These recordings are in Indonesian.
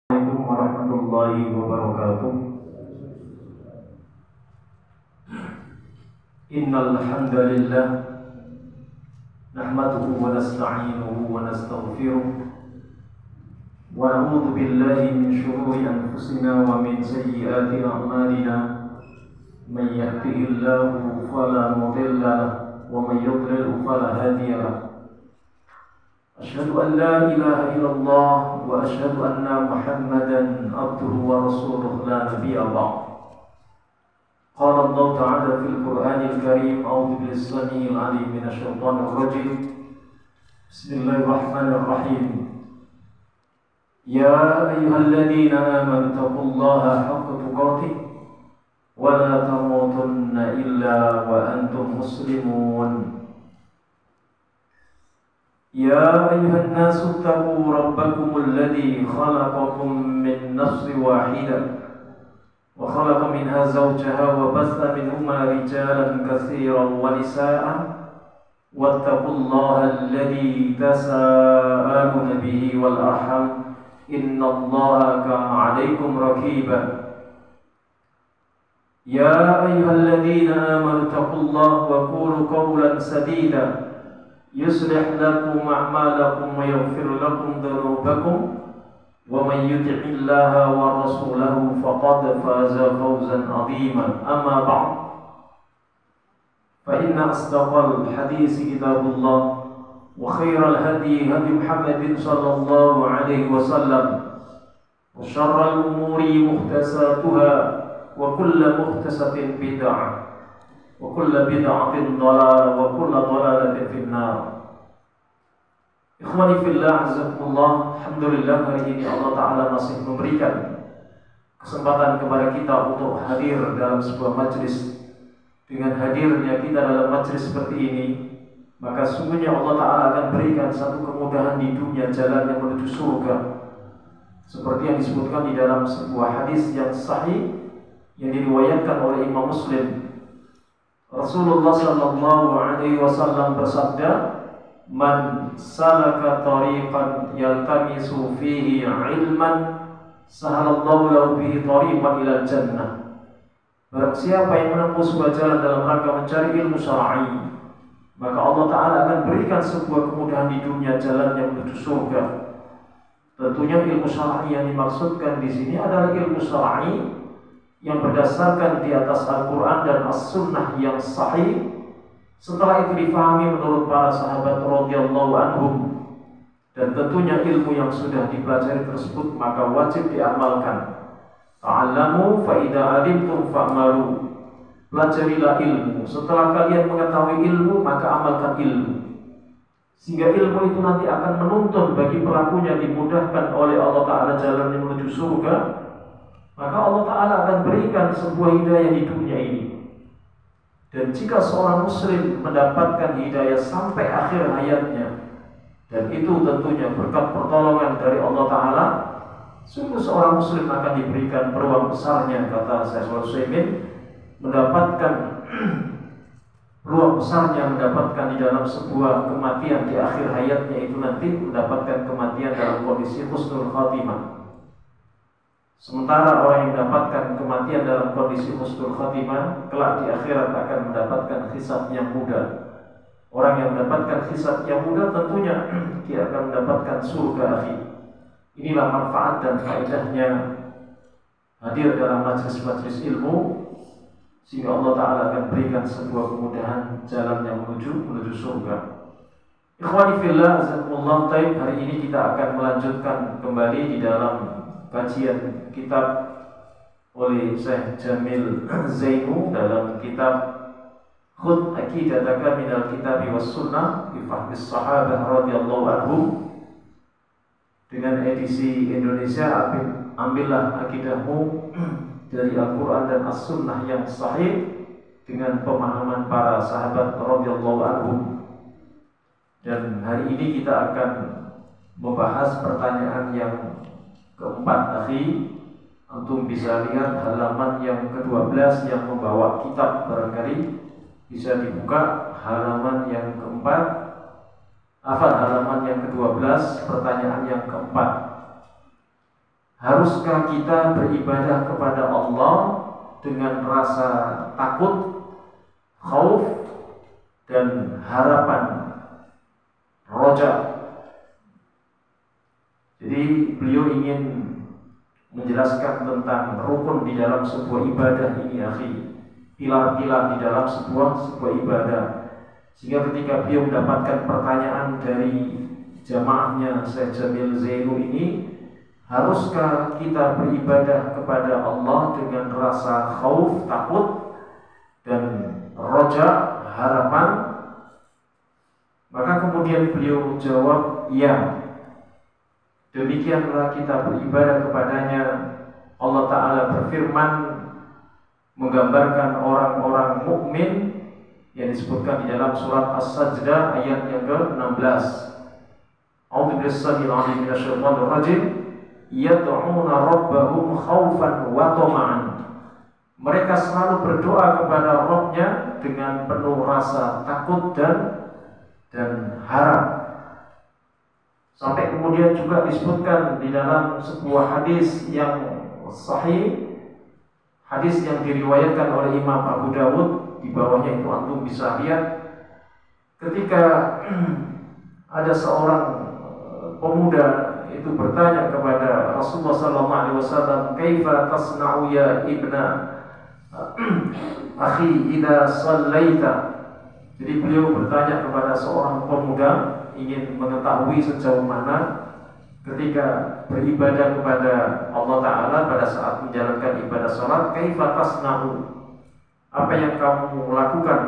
Assalamualaikum warahmatullahi wabarakatuh. Innal hamdalillah nahmaduhu wa nasta'inuhu wa nastaghfiruh wa na'udzu billahi min shururi anfusina wa min sayyiati a'malina. Man yahdihillahu fala mudilla lahu wa man yudlil fala hadiya lahu. أشهد أن لا إله إلا الله وأشهد أن محمدا عبده ورسوله لا نبي بعد. قال الله تعالى في القرآن الكريم: أعوذ بالله السميع العليم من الشيطان الرجيم. بسم الله الرحمن الرحيم. يا أيها الذين آمنوا اتقوا الله حق تقاته ولا تموتن إلا وأنتم مسلمون. يا أيها الناس اتقوا ربكم الذي خلقكم من نفس واحدة وخلق منها زوجها وبث منهما رجالا كثيرا ونساء واتقوا الله الذي تساءلون به والأرحام إن الله كان عليكم رقيبا. يا أيها الذين آمنوا اتقوا الله وقولوا قولا سديدا يصلح لكم أعمالكم ويغفر لكم ذنوبكم ومن يطع الله ورسوله فقد فاز فوزا عظيما. أما بعد فإن أصدق الحديث كتاب الله وخير الهدي هدي محمد صلى الله عليه وسلم وشر الأمور محدثاتها وكل محدثة بدعة وكل بدعة ضلالة وكل ضلالة في النار. Ikhwani fillah, azakumullah. Alhamdulillah, hari ini Allah Ta'ala masih memberikan kesempatan kepada kita untuk hadir dalam sebuah majlis. Dengan hadirnya kita dalam majlis seperti ini, maka sungguhnya Allah Ta'ala akan berikan satu kemudahan di dunia, jalan yang menuju surga, seperti yang disebutkan di dalam sebuah hadis yang sahih yang diriwayatkan oleh Imam Muslim. Rasulullah sallallahu alaihi wasallam bersabda, "Man salaka tariqan yaltamisu fihi ilman, sahalallahu lahu bihi tariqan ilal jannah." Barang siapa yang menempuh sebuah jalan dalam rangka mencari ilmu syar'i, maka Allah Ta'ala akan berikan sebuah kemudahan di dunia, jalan yang menuju surga. Tentunya ilmu syar'i yang dimaksudkan di sini adalah ilmu syar'i yang berdasarkan di atas Al-Quran dan As-Sunnah yang sahih. Setelah itu difahami menurut para sahabat radhiyallahu anhum, dan tentunya ilmu yang sudah dipelajari tersebut maka wajib diamalkan. Ta'allamu fa idza alimtum fa'malu. Pelajarilah ilmu, setelah kalian mengetahui ilmu maka amalkan ilmu, sehingga ilmu itu nanti akan menuntun bagi pelakunya dimudahkan oleh Allah Ta'ala jalan yang menuju surga. Maka Allah Ta'ala akan berikan sebuah hidayah di dunia ini. Dan jika seorang muslim mendapatkan hidayah sampai akhir hayatnya, dan itu tentunya berkat pertolongan dari Allah Ta'ala, sungguh seorang muslim akan diberikan peluang besarnya, kata Syekh Utsaimin, mendapatkan peluang besarnya mendapatkan di dalam sebuah kematian di akhir hayatnya itu nanti mendapatkan kematian dalam kondisi husnul khatimah. Sementara orang yang mendapatkan kematian dalam kondisi husnul khatimah, kelak di akhirat akan mendapatkan hisab yang mudah. Orang yang mendapatkan hisab yang mudah tentunya dia akan mendapatkan surga akhir. Inilah manfaat dan faedahnya hadir dalam majlis-majlis ilmu, sehingga Allah Ta'ala akan berikan sebuah kemudahan jalan yang menuju surga. Ikhwani fillah, azakumullah. Hari ini kita akan melanjutkan kembali di dalam kajian kitab oleh Syekh Jamil Zainu dalam kitab Khudh Aqidataka minal Kitabi was Sunnah bi Fahmis Sahabah radhiyallahu anhum, dengan edisi Indonesia. Ambillah akidahmu dari Al-Quran dan As-Sunnah yang sahih dengan pemahaman para sahabat radhiyallahu anhum. Dan hari ini kita akan membahas pertanyaan yang keempat. Akhi, antum bisa lihat halaman yang ke-12 yang membawa kitab, barangkali bisa dibuka halaman yang keempat, halaman yang ke-12, pertanyaan yang keempat. Haruskah kita beribadah kepada Allah dengan rasa takut, khauf, dan harapan, roja? Jadi beliau ingin menjelaskan tentang rukun di dalam sebuah ibadah ini, akhi. Pilar-pilar di dalam sebuah ibadah. Sehingga ketika beliau mendapatkan pertanyaan dari jamaahnya Syekh Jamil Zainu ini, haruskah kita beribadah kepada Allah dengan rasa khauf, takut, dan roja, harapan? Maka kemudian beliau jawab, ya. Demikianlah kita beribadah kepadanya. Allah Ta'ala berfirman menggambarkan orang-orang mukmin yang disebutkan di dalam surat As-Sajdah ayat yang ke-16. A'udzu billahi minasyaitonir rajim. Yad'una rabbahum khaufan wa tama'an. Mereka selalu berdoa kepada Rabb-nya dengan penuh rasa takut dan harap. Sampai kemudian juga disebutkan di dalam sebuah hadis yang sahih, hadis yang diriwayatkan oleh Imam Abu Dawud, di bawahnya itu antum bisa lihat, ketika ada seorang pemuda itu bertanya kepada Rasulullah SAW, "Kaifa tasna'u ya ibna akhi idza shallaita?" Jadi beliau bertanya kepada seorang pemuda, ingin mengetahui sejauh mana ketika beribadah kepada Allah Ta'ala pada saat menjalankan ibadah sholat, kaifa tasna'u, apa yang kamu lakukan,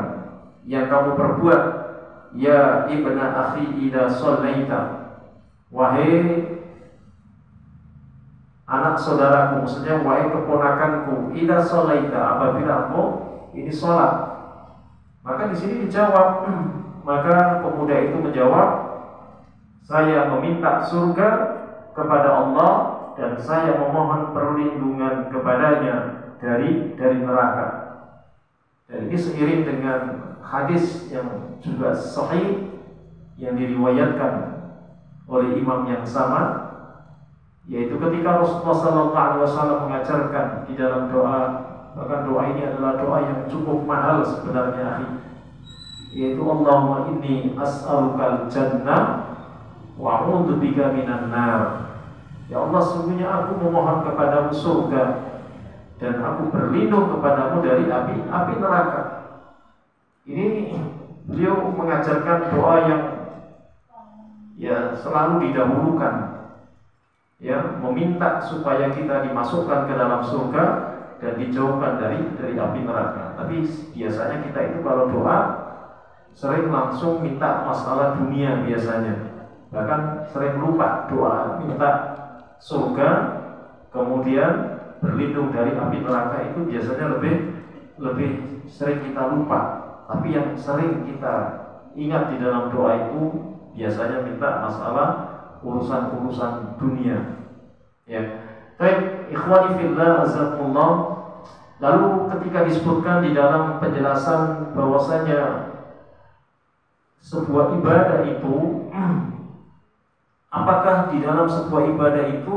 yang kamu perbuat, ya ibna akhi idza shallaita, wahai anak saudaraku, maksudnya wahai keponakanku, idza shallaita, apabila kamu ini sholat. Maka di sini dijawab, maka pemuda itu menjawab, saya meminta surga kepada Allah dan saya memohon perlindungan kepadanya dari neraka. Dan ini seiring dengan hadis yang juga sahih yang diriwayatkan oleh imam yang sama, yaitu ketika Rasulullah SAW mengajarkan di dalam doa, bahkan doa ini adalah doa yang cukup mahal sebenarnya, yaitu Allahumma inni as'alukal jannah wa a'udzubika minan nar. Ya Allah, sesungguhnya aku memohon kepadamu surga dan aku berlindung kepadamu dari api neraka. Ini beliau mengajarkan doa yang ya selalu didahulukan, ya, meminta supaya kita dimasukkan ke dalam surga dan dijauhkan dari api neraka. Tapi biasanya kita itu kalau doa sering langsung minta masalah dunia biasanya. Bahkan sering lupa doa minta surga, kemudian berlindung dari api neraka itu biasanya lebih sering kita lupa. Tapi yang sering kita ingat di dalam doa itu biasanya minta masalah urusan dunia. Ya. Baik, ikhwani fillah azakumullah. Lalu ketika disebutkan di dalam penjelasan bahwasanya sebuah ibadah itu, apakah di dalam sebuah ibadah itu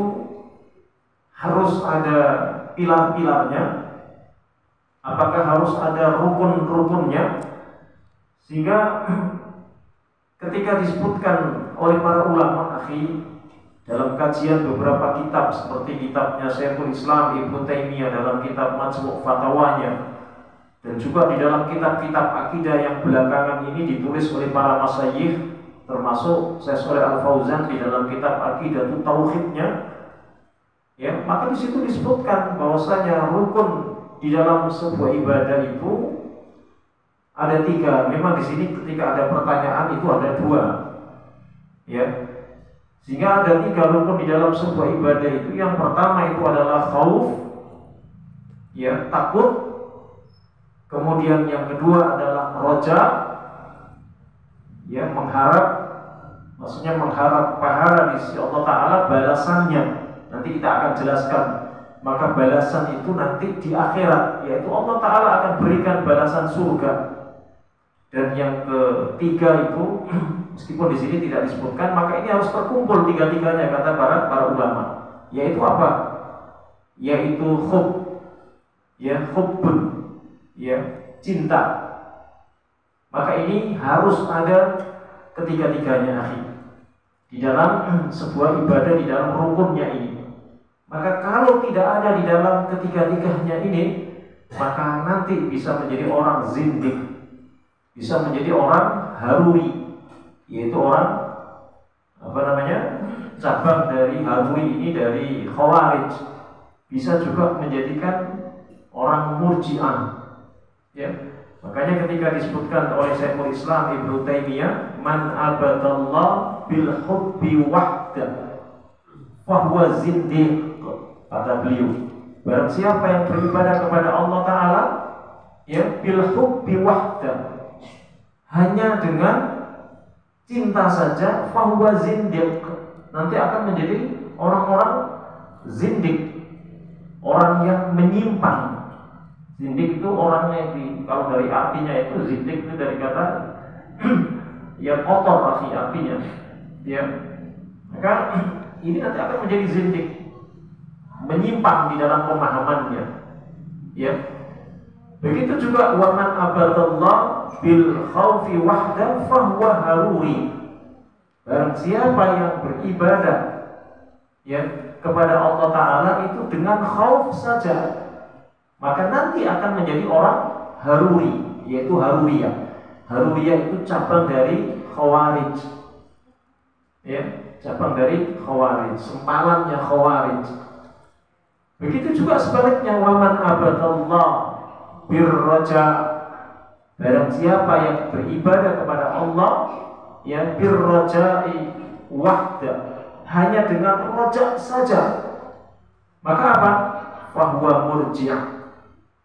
harus ada pilar-pilarnya? Apakah harus ada rukun-rukunnya? Sehingga ketika disebutkan oleh para ulama, akhi, dalam kajian beberapa kitab seperti kitabnya Syekhul Islam Ibnu Taimiyah dalam kitab Majmu' Fatawanya, dan juga di dalam kitab-kitab akidah yang belakangan ini ditulis oleh para masyayikh, termasuk Syekh Shalih Al Fauzan di dalam kitab Akidah Tauhidnya, ya, maka di situ disebutkan bahwasanya rukun di dalam sebuah ibadah itu ada 3. Memang di sini ketika ada pertanyaan itu ada 2, ya. Sehingga ada 3 rukun di dalam sebuah ibadah itu. Yang pertama itu adalah khauf, ya, takut. Kemudian yang kedua adalah roja, ya, mengharap, maksudnya mengharap pahala di sisi Allah Ta'ala, balasannya. Nanti kita akan jelaskan. Maka balasan itu nanti di akhirat, yaitu Allah Ta'ala akan berikan balasan surga. Dan yang ketiga itu, meskipun di sini tidak disebutkan, maka ini harus terkumpul 3-tiganya kata para ulama, yaitu apa? Yaitu hub, ya, hubbun, ya, cinta. Maka ini harus ada ketiga-tiganya, akhi, di dalam sebuah ibadah, di dalam rukunnya ini. Maka kalau tidak ada di dalam ketiga-tiganya ini, maka nanti bisa menjadi orang zindik, bisa menjadi orang haruri, yaitu orang cabang dari haruri ini, dari khawarij. Bisa juga menjadikan orang murji'ah, ya. Makanya ketika disebutkan oleh Syekhul Islam Ibnu Taimiyah, man abadallah bil hubbi wahda fahuwa zindiq, kata beliau, barang siapa yang beribadah kepada Allah Ta'ala, ya, bil hubbi wahda, hanya dengan cinta saja, fahuwa zindiq, nanti akan menjadi orang-orang zindik, orang yang menyimpang. Zindik itu orangnya kalau dari artinya itu, zindik itu dari kata ya kotor, artinya, ya. Maka ini nanti akan menjadi zindik, menyimpang di dalam pemahamannya, ya. Begitu juga waman abadallah bil khaufi wahda fahuwa haruri, barang siapa yang beribadah, ya, kepada Allah Ta'ala itu dengan khauf saja, maka nanti akan menjadi orang haruri, yaitu haruriyah. Haruriyah itu cabang dari khawarij, ya, cabang dari khawarij, sempalannya khawarij. Begitu juga sebaliknya, waman abadallah birraja, barang siapa yang beribadah kepada Allah, ya, birrajai wahda, hanya dengan rojak saja, maka apa? Fahuwa murji'ah,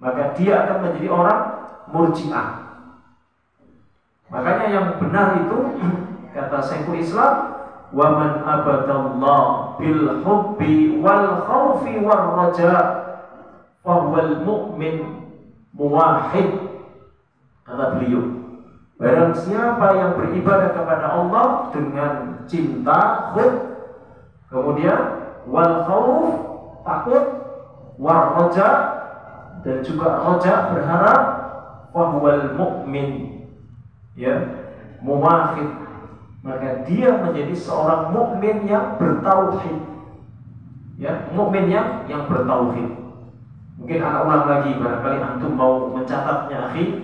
maka dia akan menjadi orang murji'ah. Makanya yang benar itu kata Syekhul Islam, wa man abadallah bil hubbi wal khaufi war raja fahuwal mu'min muwahhid, kata beliau, barang siapa yang beribadah kepada Allah dengan cinta, hub, kemudian wal khauf, takut, war raja, dan juga raja, berharap, fahuwal mu'min, ya, muwahhid, maka dia menjadi seorang mukmin yang bertauhid, ya, mukmin yang bertauhid. Mungkin anak ulang lagi, barangkali antum mau mencatatnya, akhi,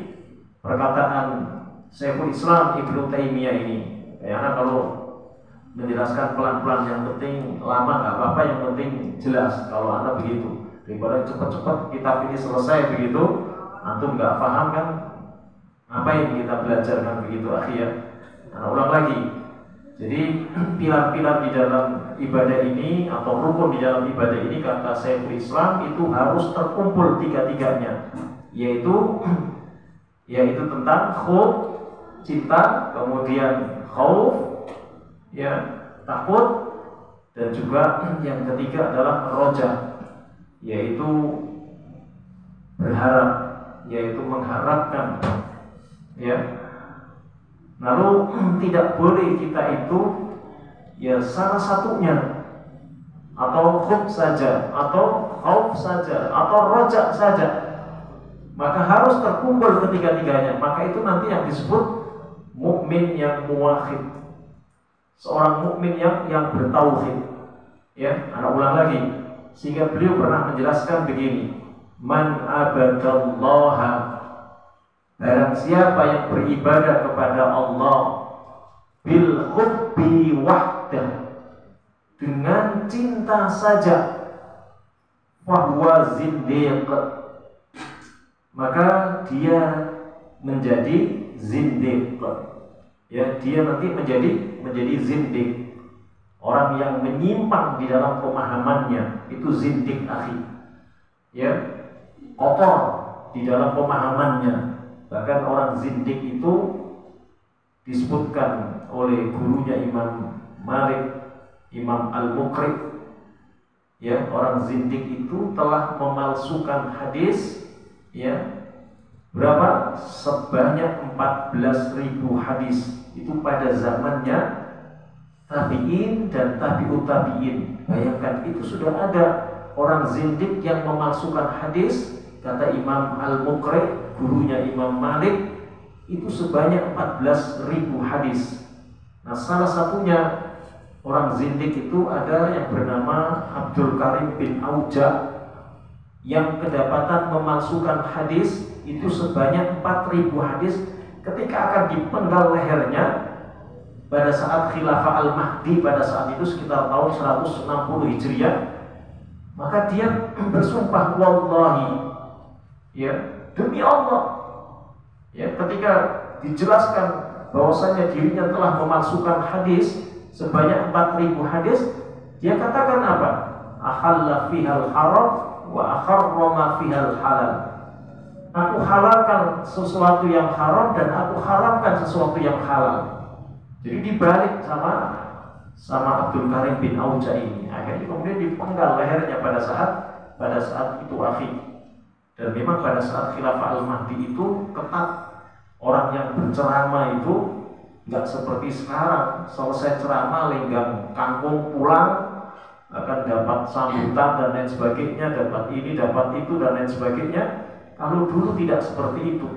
perkataan Syekhul Islam Ibnu Taimiyah ini. Karena kalau menjelaskan pelan-pelan, yang penting lama nggak apa-apa, yang penting jelas. Kalau anda begitu, daripada cepat-cepat kitab ini selesai begitu, antum nggak paham kan apa yang kita belajar, kan begitu, akhi, ya. Nah, ulang lagi. Jadi pilar-pilar di dalam ibadah ini atau rukun di dalam ibadah ini, kata Syekhul Islam, itu harus terkumpul tiga-tiganya, yaitu tentang khuf, cinta, kemudian khauf, ya, takut, dan juga yang ketiga adalah roja, yaitu berharap, yaitu mengharapkan, ya. Lalu tidak boleh kita itu, ya, salah satunya, atau khuf saja, atau khauf saja, atau roja saja, maka harus terkumpul ketiga-tiganya. Maka itu nanti yang disebut mukmin yang muwahhid, seorang mukmin yang bertauhid, ya. Anak ulang lagi, sehingga beliau pernah menjelaskan begini, man abadallaha, barang siapa yang beribadah kepada Allah bil hubbi wahda, dengan cinta saja, fahuwa zindiq, maka dia menjadi zindiq, ya, dia nanti menjadi zindiq, orang yang menyimpang di dalam pemahamannya, itu zindiq, akhi, ya, kotor di dalam pemahamannya. Bahkan orang zindik itu disebutkan oleh gurunya Imam Malik, Imam Al-Muqri, ya, orang zindik itu telah memalsukan hadis, ya, berapa? Sebanyak 14.000 hadis. Itu pada zamannya tabi'in dan tabi'ut tabi'in. bayangkan itu sudah ada orang zindik yang memalsukan hadis. Kata Imam Al-Muqri, gurunya Imam Malik, itu sebanyak 14.000 hadis. Nah, salah satunya orang zindik itu ada yang bernama Abdul Karim bin Auja, yang kedapatan memalsukan hadis itu sebanyak 4.000 hadis. Ketika akan dipenggal lehernya pada saat khilafah Al-Mahdi, pada saat itu sekitar tahun 160 Hijriah, maka dia bersumpah, wallahi, ya, demi Allah, ya, ketika dijelaskan bahwasanya dirinya telah memalsukan hadis sebanyak 4.000 hadis, dia katakan apa? Ahalla fihal haram wa akharrama fihal halal. Aku halalkan sesuatu yang haram dan aku haramkan sesuatu yang halal. Jadi dibalik sama Abdul Karim bin Auja ini. Akhirnya kemudian dipenggal lehernya pada saat itu akhir. Dan memang pada saat khilafah Al-Mahdi itu ketat. Orang yang berceramah itu nggak seperti sekarang, selesai ceramah lenggang kangkung pulang, akan dapat sambutan dan lain sebagainya, dapat ini, dapat itu dan lain sebagainya. Kalau dulu tidak seperti itu,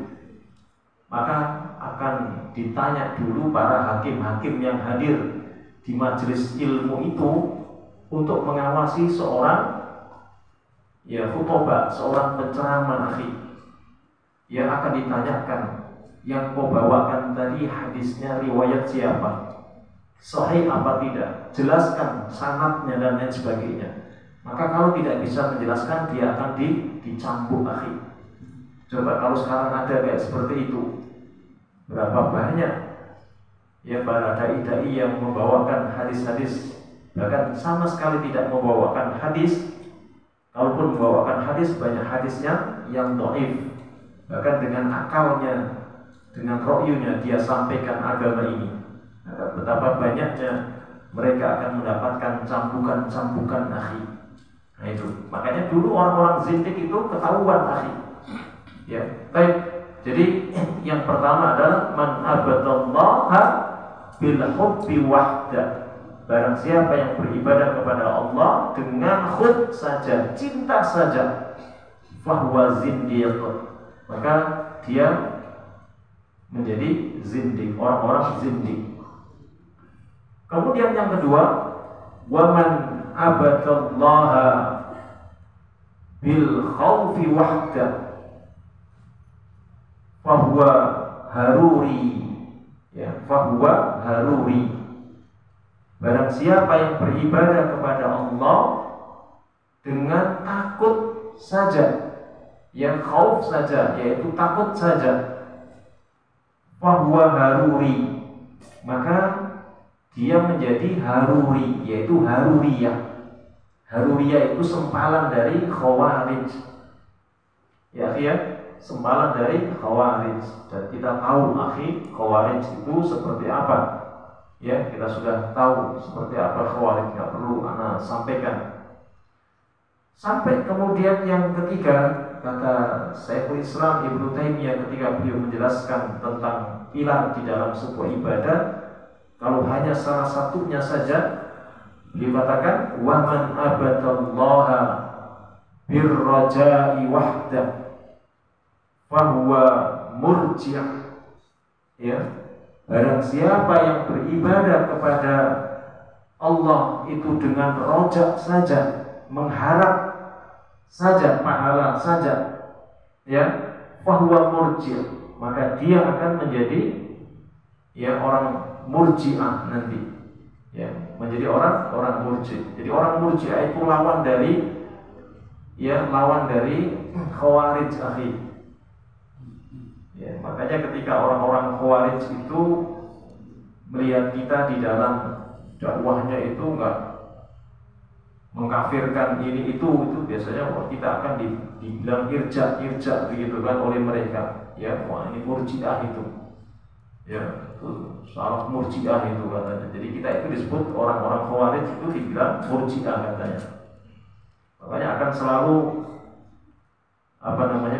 maka akan ditanya dulu para hakim-hakim yang hadir di majelis ilmu itu untuk mengawasi seorang, ya, khutbah, seorang penceramah akhi. Yang akan ditanyakan, yang kau bawakan tadi hadisnya riwayat siapa, sahih apa tidak, jelaskan sanadnya dan lain sebagainya. Maka kalau tidak bisa menjelaskan, dia akan dicambuk akhi. Coba kalau sekarang ada kayak seperti itu, berapa banyak ya para dai-dai yang membawakan hadis-hadis, bahkan sama sekali tidak membawakan hadis. Kalaupun membawakan hadis, banyak hadisnya yang dhaif, bahkan dengan akalnya, dengan ro'yunya dia sampaikan agama ini. Betapa banyaknya mereka akan mendapatkan cambukan-cambukan akhi. Nah itu, makanya dulu orang-orang zindik itu ketahuan akhi. Ya, baik. Jadi yang pertama adalah man abadallaha bil hubbi wahda. Barang siapa yang beribadah kepada Allah dengan hub saja, cinta saja, fahuwa zindiq, maka dia menjadi zindik, orang-orang zindik. Kemudian yang kedua, waman abadallaha bil khawfi wahda fahuwa haruri, ya, fahuwa haruri. Barang siapa yang beribadah kepada Allah dengan takut saja, yang khauf saja, yaitu takut saja, fahuwa haruri, maka dia menjadi haruri, yaitu haruriyah. Haruriyah itu sempalan dari khawarij, ya, ya, sempalan dari khawarij. Dan kita tahu akhi, khawarij itu seperti apa, ya, kita sudah tahu seperti apa khawarij, nggak perlu ana sampaikan. Sampai kemudian yang ketiga, kata Syekhul Islam Ibnu Taimiyah ketika beliau menjelaskan tentang pilar di dalam sebuah ibadah, kalau hanya salah satunya saja, beliau katakan waman abadallaha birraja'i wahda fahuwa murji', ya. Barang siapa yang beribadah kepada Allah itu dengan rojak saja, mengharap saja, pahala saja, ya, fahuwa murji', maka dia akan menjadi, ya, orang murji'ah nanti, ya, menjadi orang murji'. Jadi orang murji'ah itu lawan dari, ya, lawan dari khawarij akhi. Ya, makanya ketika orang-orang khawarij itu melihat kita di dalam dakwahnya itu enggak mengkafirkan ini itu biasanya kita akan dibilang irja begitu kan oleh mereka. Ya, wah ini murji'ah itu. Ya, itu salah murji'ah itu katanya. Jadi kita itu disebut orang-orang khawarij itu dibilang murji'ah katanya. Makanya akan selalu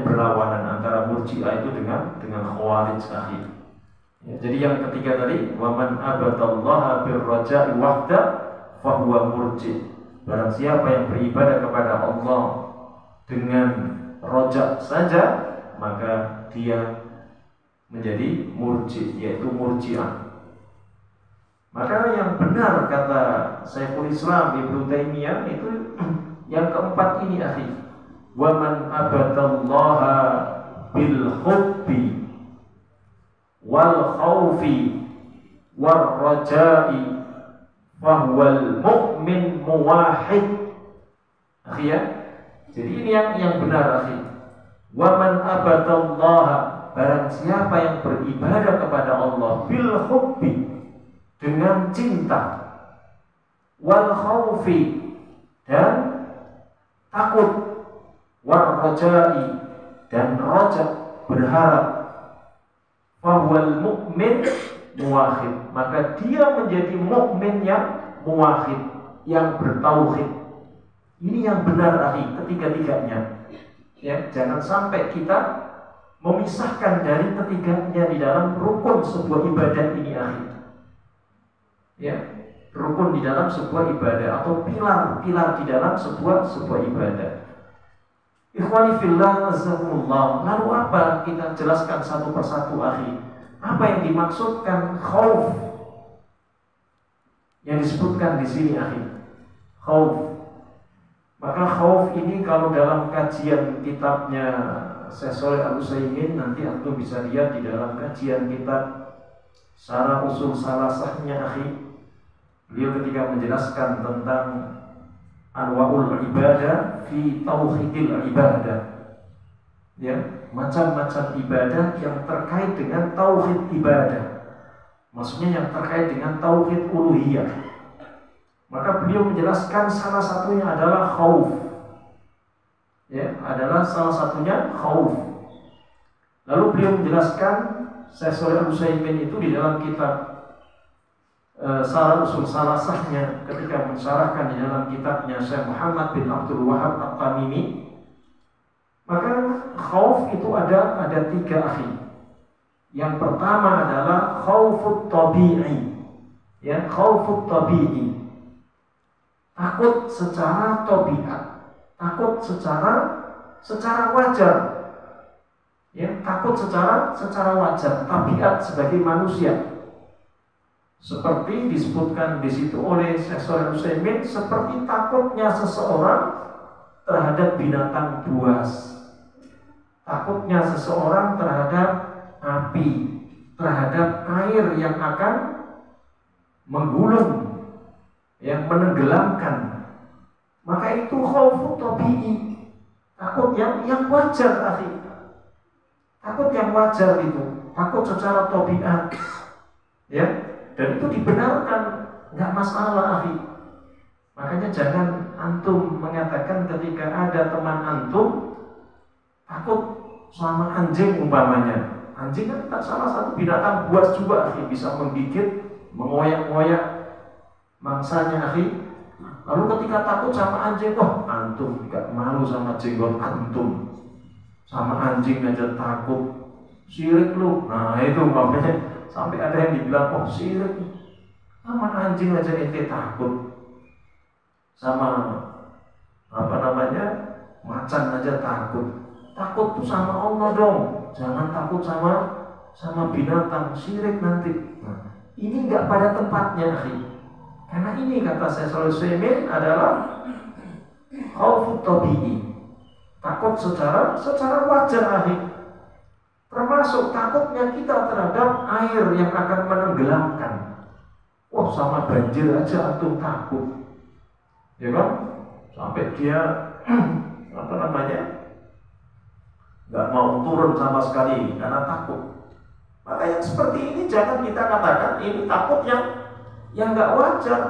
berlawanan antara murji'ah itu dengan khawarij akhi. Ya, jadi yang ketiga tadi, waman abadallaha birraja'i wahda fahuwa murji'. Barang siapa yang beribadah kepada Allah dengan rojak saja, maka dia menjadi murji, yaitu murji'ah. Maka yang benar kata Syekhul Islam Ibnu Taimiyah itu yang keempat ini, akhi. Wa man abadallaha bil hubbi wal khaufi war raja'i fahuwal mu'min muwahhid. Akhi ya. Jadi ini yang benar, akhi. Wa man abadallaha, barang siapa yang beribadah kepada Allah bil hubbi, dengan cinta, wal khaufi, dan takut, war raja'i, dan raja, berharap, fahuwal mu'min muwahhid, maka dia menjadi mukmin yang muwahhid, yang bertauhid. Ini yang benar, akhi, ketiga-tiganya. Ya, jangan sampai kita memisahkan dari ketiganya di dalam rukun sebuah ibadah ini, akhi. Ya, rukun di dalam sebuah ibadah atau pilar-pilar di dalam sebuah ibadah. Ikhwani fillah azakumullah. Lalu apa? Kita jelaskan satu persatu, akhi. Apa yang dimaksudkan khauf yang disebutkan di sini, akhi? Khauf. Maka khauf ini kalau dalam kajian kitabnya Syekh Shalih Al-Utsaimin, nanti antum bisa lihat di dalam kajian kitab Syarah Ushul Salasahnya, akhi. Beliau ketika menjelaskan tentang anwa'ul ibadah fi tauhidil ibadah, ya, macam-macam ibadah yang terkait dengan tauhid ibadah, maksudnya yang terkait dengan tauhid uluhiyah. Maka beliau menjelaskan salah satunya adalah khauf, ya, adalah salah satunya khauf. Lalu beliau menjelaskan, Syekh Shalih Al-Utsaimin itu di dalam kitab Syarah Ushul Salasahnya, ketika mensyarahkan di dalam kitabnya Syekh Muhammad bin Abdul Wahhab At-Tamimi, maka khauf itu ada tiga, akhi. Yang pertama adalah khaufut tabi'i, ya, khaufut tabi'i, takut secara tabiat, takut secara wajar, ya, takut secara wajar, tabiat sebagai manusia. Seperti disebutkan di situ oleh Syekh Shalih Al-Utsaimin, seperti takutnya seseorang terhadap binatang buas, takutnya seseorang terhadap api, terhadap air yang akan menggulung, yang menenggelamkan. Maka itu khaufut tabi'i, takut yang wajar, akhi. Takut yang wajar itu, takut secara tabiat, ya. Dan itu dibenarkan, nggak masalah, akhi. Makanya jangan antum mengatakan ketika ada teman antum takut sama anjing umpamanya. Anjing kan tak salah satu binatang buas juga, akhi, bisa menggigit, mengoyak-ngoyak mangsanya, akhi. Lalu ketika takut sama anjing, wah, antum nggak malu sama jenggot antum, sama anjing aja takut, syirik lu. Nah itu umpamanya. Sampai ada yang dibilang, oh syirik, sama anjing aja ente takut, sama macan aja takut. Takut tuh sama Allah dong, jangan takut sama binatang, syirik nanti. Nah, ini nggak pada tempatnya, akhi. Karena ini kata Syekh Shalih Al-Utsaimin adalah khaufut tabi'i, takut secara wajar, akhi. Termasuk takutnya kita terhadap air yang akan menenggelamkan. Wah, sama banjir aja antum takut, ya kan? Sampai dia nggak mau turun sama sekali karena takut. Maka yang seperti ini jangan kita katakan ini takut yang nggak wajar.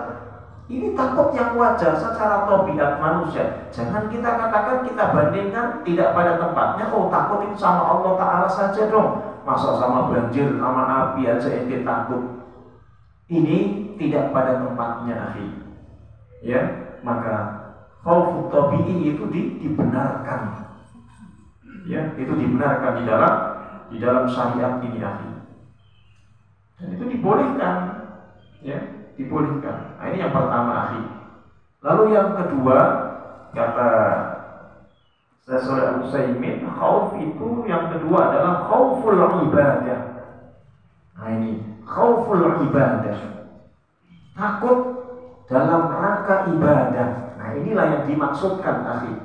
Ini takut yang wajar secara tabiat manusia. Jangan kita katakan, kita bandingkan tidak pada tempatnya. Oh, takut itu sama Allah Ta'ala saja dong. Masa sama banjir, sama api aja ente takut. Ini tidak pada tempatnya, akhi. Ya, maka khaufut tabi'i itu dibenarkan. Ya, itu dibenarkan di dalam syariat ini, akhi. Dan itu dibolehkan, ya, dibolehkan. Nah, ini yang pertama, akhi. Lalu yang kedua, kata Syekh Al-Utsaimin, khauf itu yang kedua adalah khauful ibadah. Nah ini, khauful ibadah. Takut dalam rangka ibadah. Nah inilah yang dimaksudkan, akhi.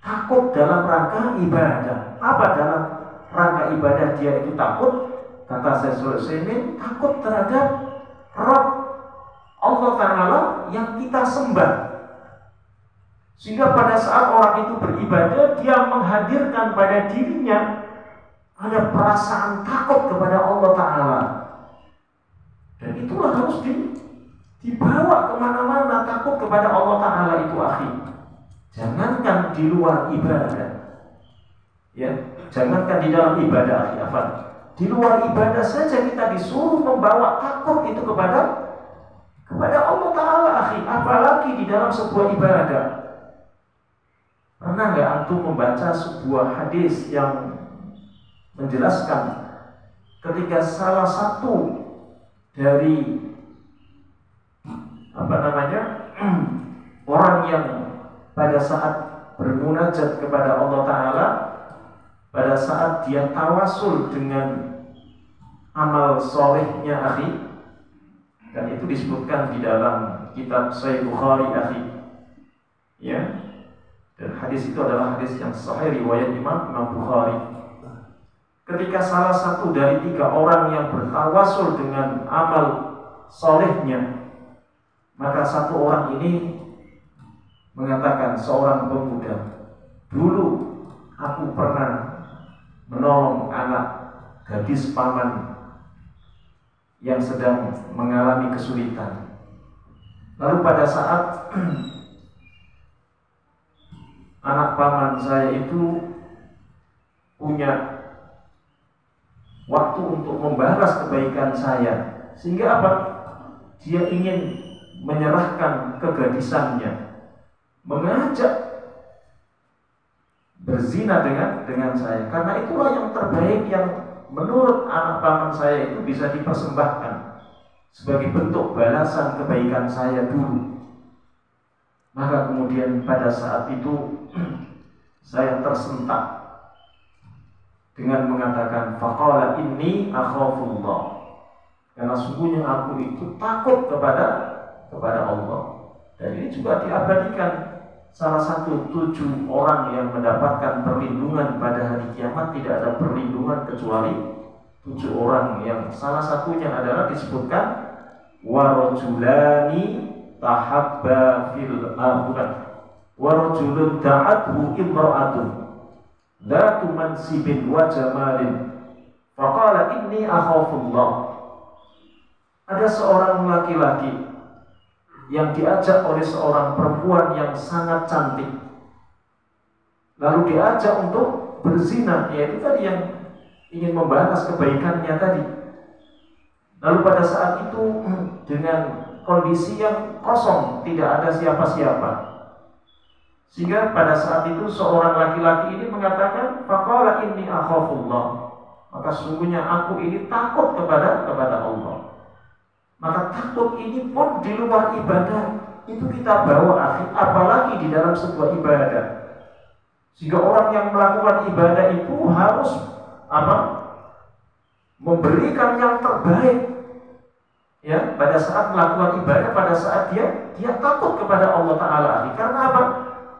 Takut dalam rangka ibadah. Apa dalam rangka ibadah dia itu takut? Kata Syekh Al-Utsaimin, takut terhadap Rabb Allah Ta'ala yang kita sembah. Sehingga pada saat orang itu beribadah, dia menghadirkan pada dirinya ada perasaan takut kepada Allah Ta'ala. Dan itulah harus dibawa kemana-mana, takut kepada Allah Ta'ala itu, akhi. Jangankan di luar ibadah, ya, jangankan di dalam ibadah, akhi, apa? Di luar ibadah saja kita disuruh membawa takut itu kepada Allah Ta'ala, akhi. Apalagi di dalam sebuah ibadah. Pernah nggak antum membaca sebuah hadis yang menjelaskan ketika salah satu dari orang yang pada saat bermunajat kepada Allah Ta'ala, pada saat dia tawasul dengan amal solehnya, akhi, dan itu disebutkan di dalam kitab Sahih Bukhari, akhi, ya. Dan hadis itu adalah hadis yang sahih riwayat Imam Bukhari. Ketika salah satu dari 3 orang yang bertawasul dengan amal solehnya, maka satu orang ini mengatakan, seorang pemuda, dulu aku pernah menolong anak gadis paman yang sedang mengalami kesulitan. Lalu pada saat anak paman saya itu punya waktu untuk membalas kebaikan saya, sehingga apa? Dia ingin menyerahkan kegadisannya, mengajak berzina dengan saya, karena itulah yang terbaik yang menurut anak paman saya itu bisa dipersembahkan sebagai bentuk balasan kebaikan saya dulu. Maka kemudian pada saat itu saya tersentak dengan mengatakan, faqala inni akhafullah, karena sungguhnya aku itu takut kepada Allah. Dan ini juga diabadikan, salah satu 7 orang yang mendapatkan perlindungan pada hari kiamat, tidak ada perlindungan kecuali 7 orang yang salah satunya adalah disebutkan warajulani tahabba fil warajulun da'athu imra'atun dhatu mansibin wa jamalin faqala inni akhafullah. Ada seorang laki-laki yang diajak oleh seorang perempuan yang sangat cantik, lalu diajak untuk berzina, yaitu tadi yang ingin membalas kebaikannya tadi. Lalu pada saat itu dengan kondisi yang kosong, tidak ada siapa-siapa, sehingga pada saat itu seorang laki-laki ini mengatakan, faqala inni akhafullah, maka sungguhnya aku ini takut kepada Allah. Maka takut ini pun di luar ibadah itu kita bawa, akhi, apalagi di dalam sebuah ibadah. Sehingga orang yang melakukan ibadah itu harus memberikan yang terbaik, ya, pada saat melakukan ibadah, pada saat dia takut kepada Allah Ta'ala. Karena apa?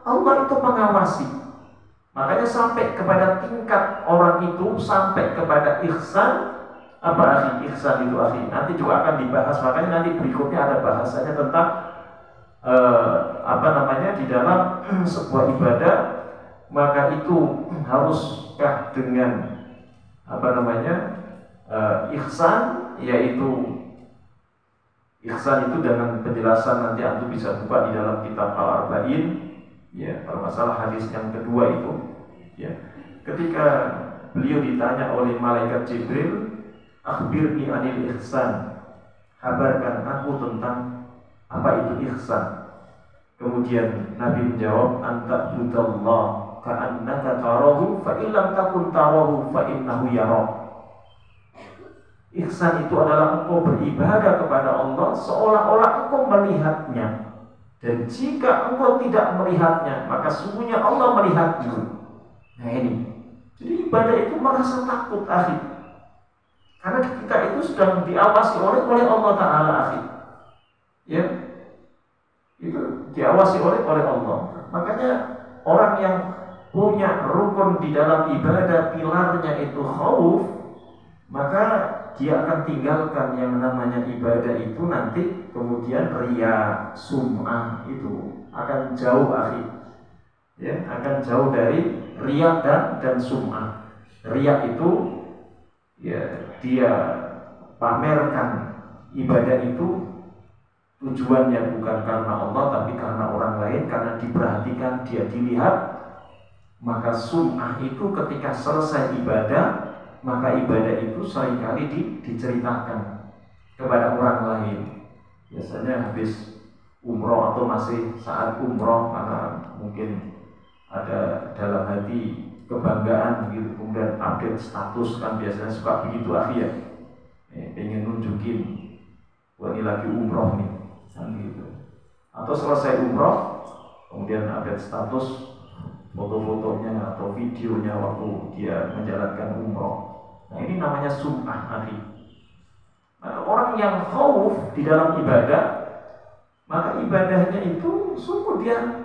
Allah itu mengawasi. Makanya sampai kepada tingkat orang itu sampai kepada ihsan. Apa akhi ihsan itu, akhi? Nanti juga akan dibahas, makanya nanti berikutnya ada bahasanya tentang di dalam sebuah ibadah, maka itu haruskah dengan ihsan, yaitu ihsan itu dengan penjelasan nanti antum bisa buka di dalam kitab Al-Arba'in, ya, kalau masalah hadis yang kedua itu, ya, ketika beliau ditanya oleh malaikat Jibril, akhbirni anil ihsan, kabarkan aku tentang apa itu ihsan. Kemudian Nabi menjawab, anta budallah ka'annaka tarahu fa illam takun tarahu fa innahu yarak. Ihsan itu adalah engkau beribadah kepada Allah seolah-olah engkau melihatnya. Dan jika engkau tidak melihatnya, maka sungguhnya Allah melihatmu. Nah ini, jadi ibadah itu merasa takut akhi, karena kita itu sedang diawasi oleh Allah Ta'ala akhi. Ya, itu diawasi oleh Allah. Makanya orang yang punya rukun di dalam ibadah, pilarnya itu khauf, maka dia akan tinggalkan yang namanya ibadah itu nanti, kemudian riya, sum'ah itu akan jauh akhi. Ya, akan jauh dari riya dan sum'ah. Riya itu ya dia pamerkan ibadah itu tujuannya bukan karena Allah tapi karena orang lain, karena diperhatikan, dia dilihat. Maka sum'ah itu ketika selesai ibadah, maka ibadah itu seringkali diceritakan kepada orang lain. Biasanya habis umroh atau masih saat umroh, karena mungkin ada dalam hati kebanggaan gitu, kemudian update status, kan biasanya suka begitu akhi ya. Pengen nunjukin, wah ini lagi umroh nih, kan gitu. Atau selesai umroh, kemudian update status, foto-fotonya atau videonya waktu dia menjalankan umroh. Nah ini namanya sum'ah akhi. Maka orang yang khauf di dalam ibadah, maka ibadahnya itu sungguh dia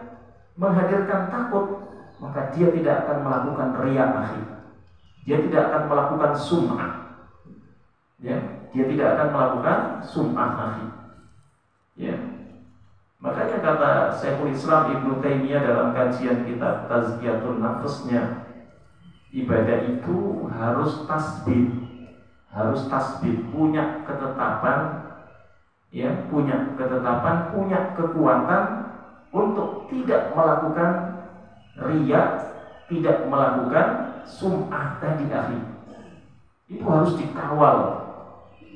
menghadirkan takut, maka dia tidak akan melakukan riya akhi. Dia tidak akan melakukan sum'ah. Ya, dia tidak akan melakukan sum'ah akhi. Ya. Makanya kata Syekhul Islam Ibnu Taimiyah dalam kajian kitab Tazkiyatun Nafsnya, ibadah itu harus tasbih, punya ketetapan, ya, punya kekuatan untuk tidak melakukan riya, tidak melakukan sum'ah tadi akhi. Itu harus dikawal.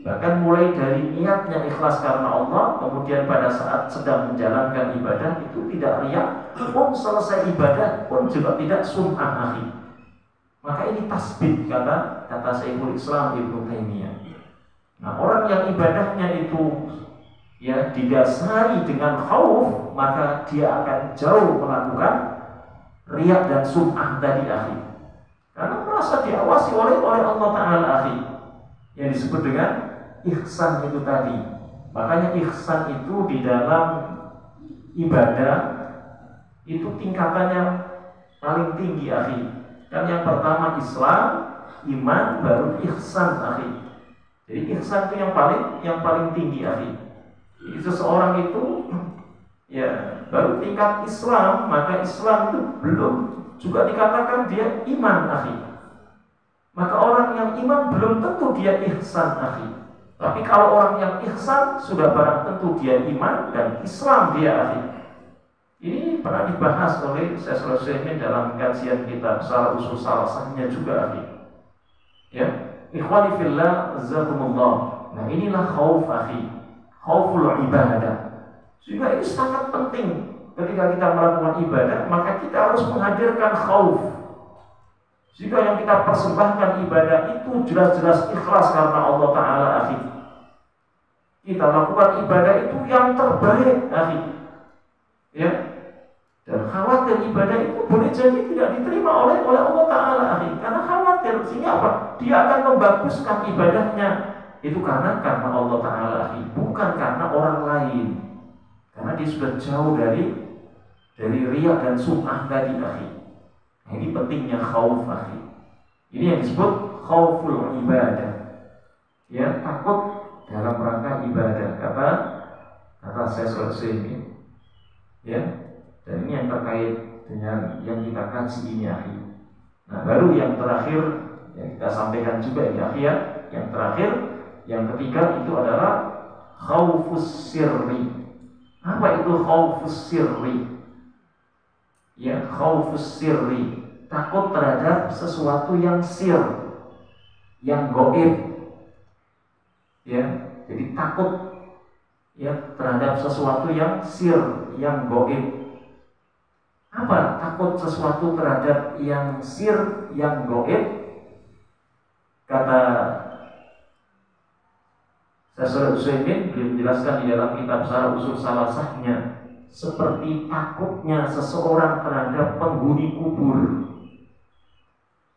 Bahkan mulai dari niatnya ikhlas karena Allah, kemudian pada saat sedang menjalankan ibadah itu tidak riya, pun selesai ibadah pun juga tidak sum'ah akhi. Maka ini tasbih, kata Syekhul Islam Ibnu Taimiyah. Nah, orang yang ibadahnya itu ya didasari dengan khauf, maka dia akan jauh melakukan riya dan sum'ah tadi akhi. Karena merasa diawasi oleh Allah Ta'ala akhi, yang disebut dengan ihsan itu tadi. Makanya ihsan itu di dalam ibadah itu tingkatannya paling tinggi akhi. Dan yang pertama Islam, iman, baru ihsan akhi. Jadi ihsan itu yang paling tinggi akhi. Jadi seseorang itu ya baru tingkat Islam, maka Islam itu belum juga dikatakan dia iman akhi. Maka orang yang iman belum tentu dia ihsan akhi. Tapi kalau orang yang ihsan sudah barang tentu dia iman dan Islam dia akhi. Ini pernah dibahas oleh Syekhul Utsaimin dalam kajian kitab Syarah Ushul Salasahnya juga akhi. Ya, ikhwani fillah azakumullah. Nah, inilah khauf akhi, khauful ibadah. Sehingga ini sangat penting ketika kita melakukan ibadah, maka kita harus menghadirkan khauf. Jika yang kita persembahkan ibadah itu jelas-jelas ikhlas karena Allah Ta'ala akhi, kita lakukan ibadah itu yang terbaik akhi, ya. Dan khawatir ibadah itu boleh jadi tidak diterima oleh Allah Ta'ala akhi, karena khawatir. Sehingga apa? Dia akan membaguskan ibadahnya itu karena Allah Ta'ala akhi, bukan karena orang lain. Karena dia sudah jauh dari riya dan sum'ah tadi akhi. Nah, ini pentingnya khauf akhi. Ini yang disebut khauful ibadah. Ya, takut dalam rangka ibadah. Kata Syekhul Utsaimin. Ya, dan ini yang terkait dengan yang kita kaji ini akhi. Nah, baru yang terakhir yang kita sampaikan juga ini akhi ya. Yang terakhir, yang ketiga itu adalah khaufus sirri. Apa itu khaufus sirri? Ya, khaufus sirri, takut terhadap sesuatu yang sir, yang gaib. Ya, jadi takut ya terhadap sesuatu yang sir, yang gaib. Apa takut sesuatu terhadap yang sir, yang gaib? Kata Syekhul Utsaimin beliau menjelaskan di dalam kitab Syarah Ushul Salasahnya, seperti takutnya seseorang terhadap penghuni kubur.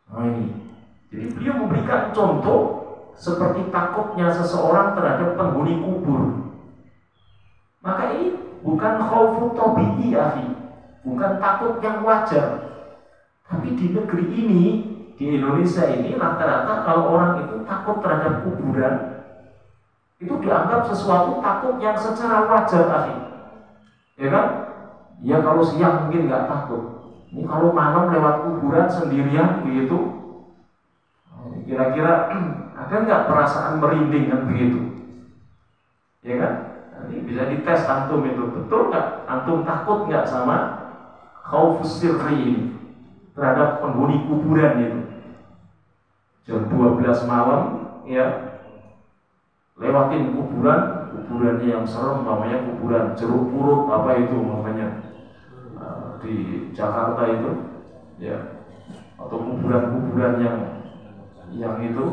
Nah ini, jadi beliau memberikan contoh seperti takutnya seseorang terhadap penghuni kubur. Maka ini bukan khaufu tabi'i, bukan takut yang wajar. Tapi di negeri ini, di Indonesia ini, rata-rata kalau orang itu takut terhadap kuburan, itu dianggap sesuatu takut yang secara wajar, ya kan? Ya kalau siang mungkin nggak takut. Ini kalau malam lewat kuburan sendirian begitu, kira-kira ada nggak perasaan merinding kan begitu? Ya kan? Ini bisa dites antum itu, betul nggak? Antum takut nggak sama khaufus sirri ini terhadap penghuni kuburan itu? Jam 12 malam, ya, lewatin kuburannya yang serem, namanya kuburan Jeruk Purut apa itu namanya di Jakarta itu, ya, atau kuburan yang itu,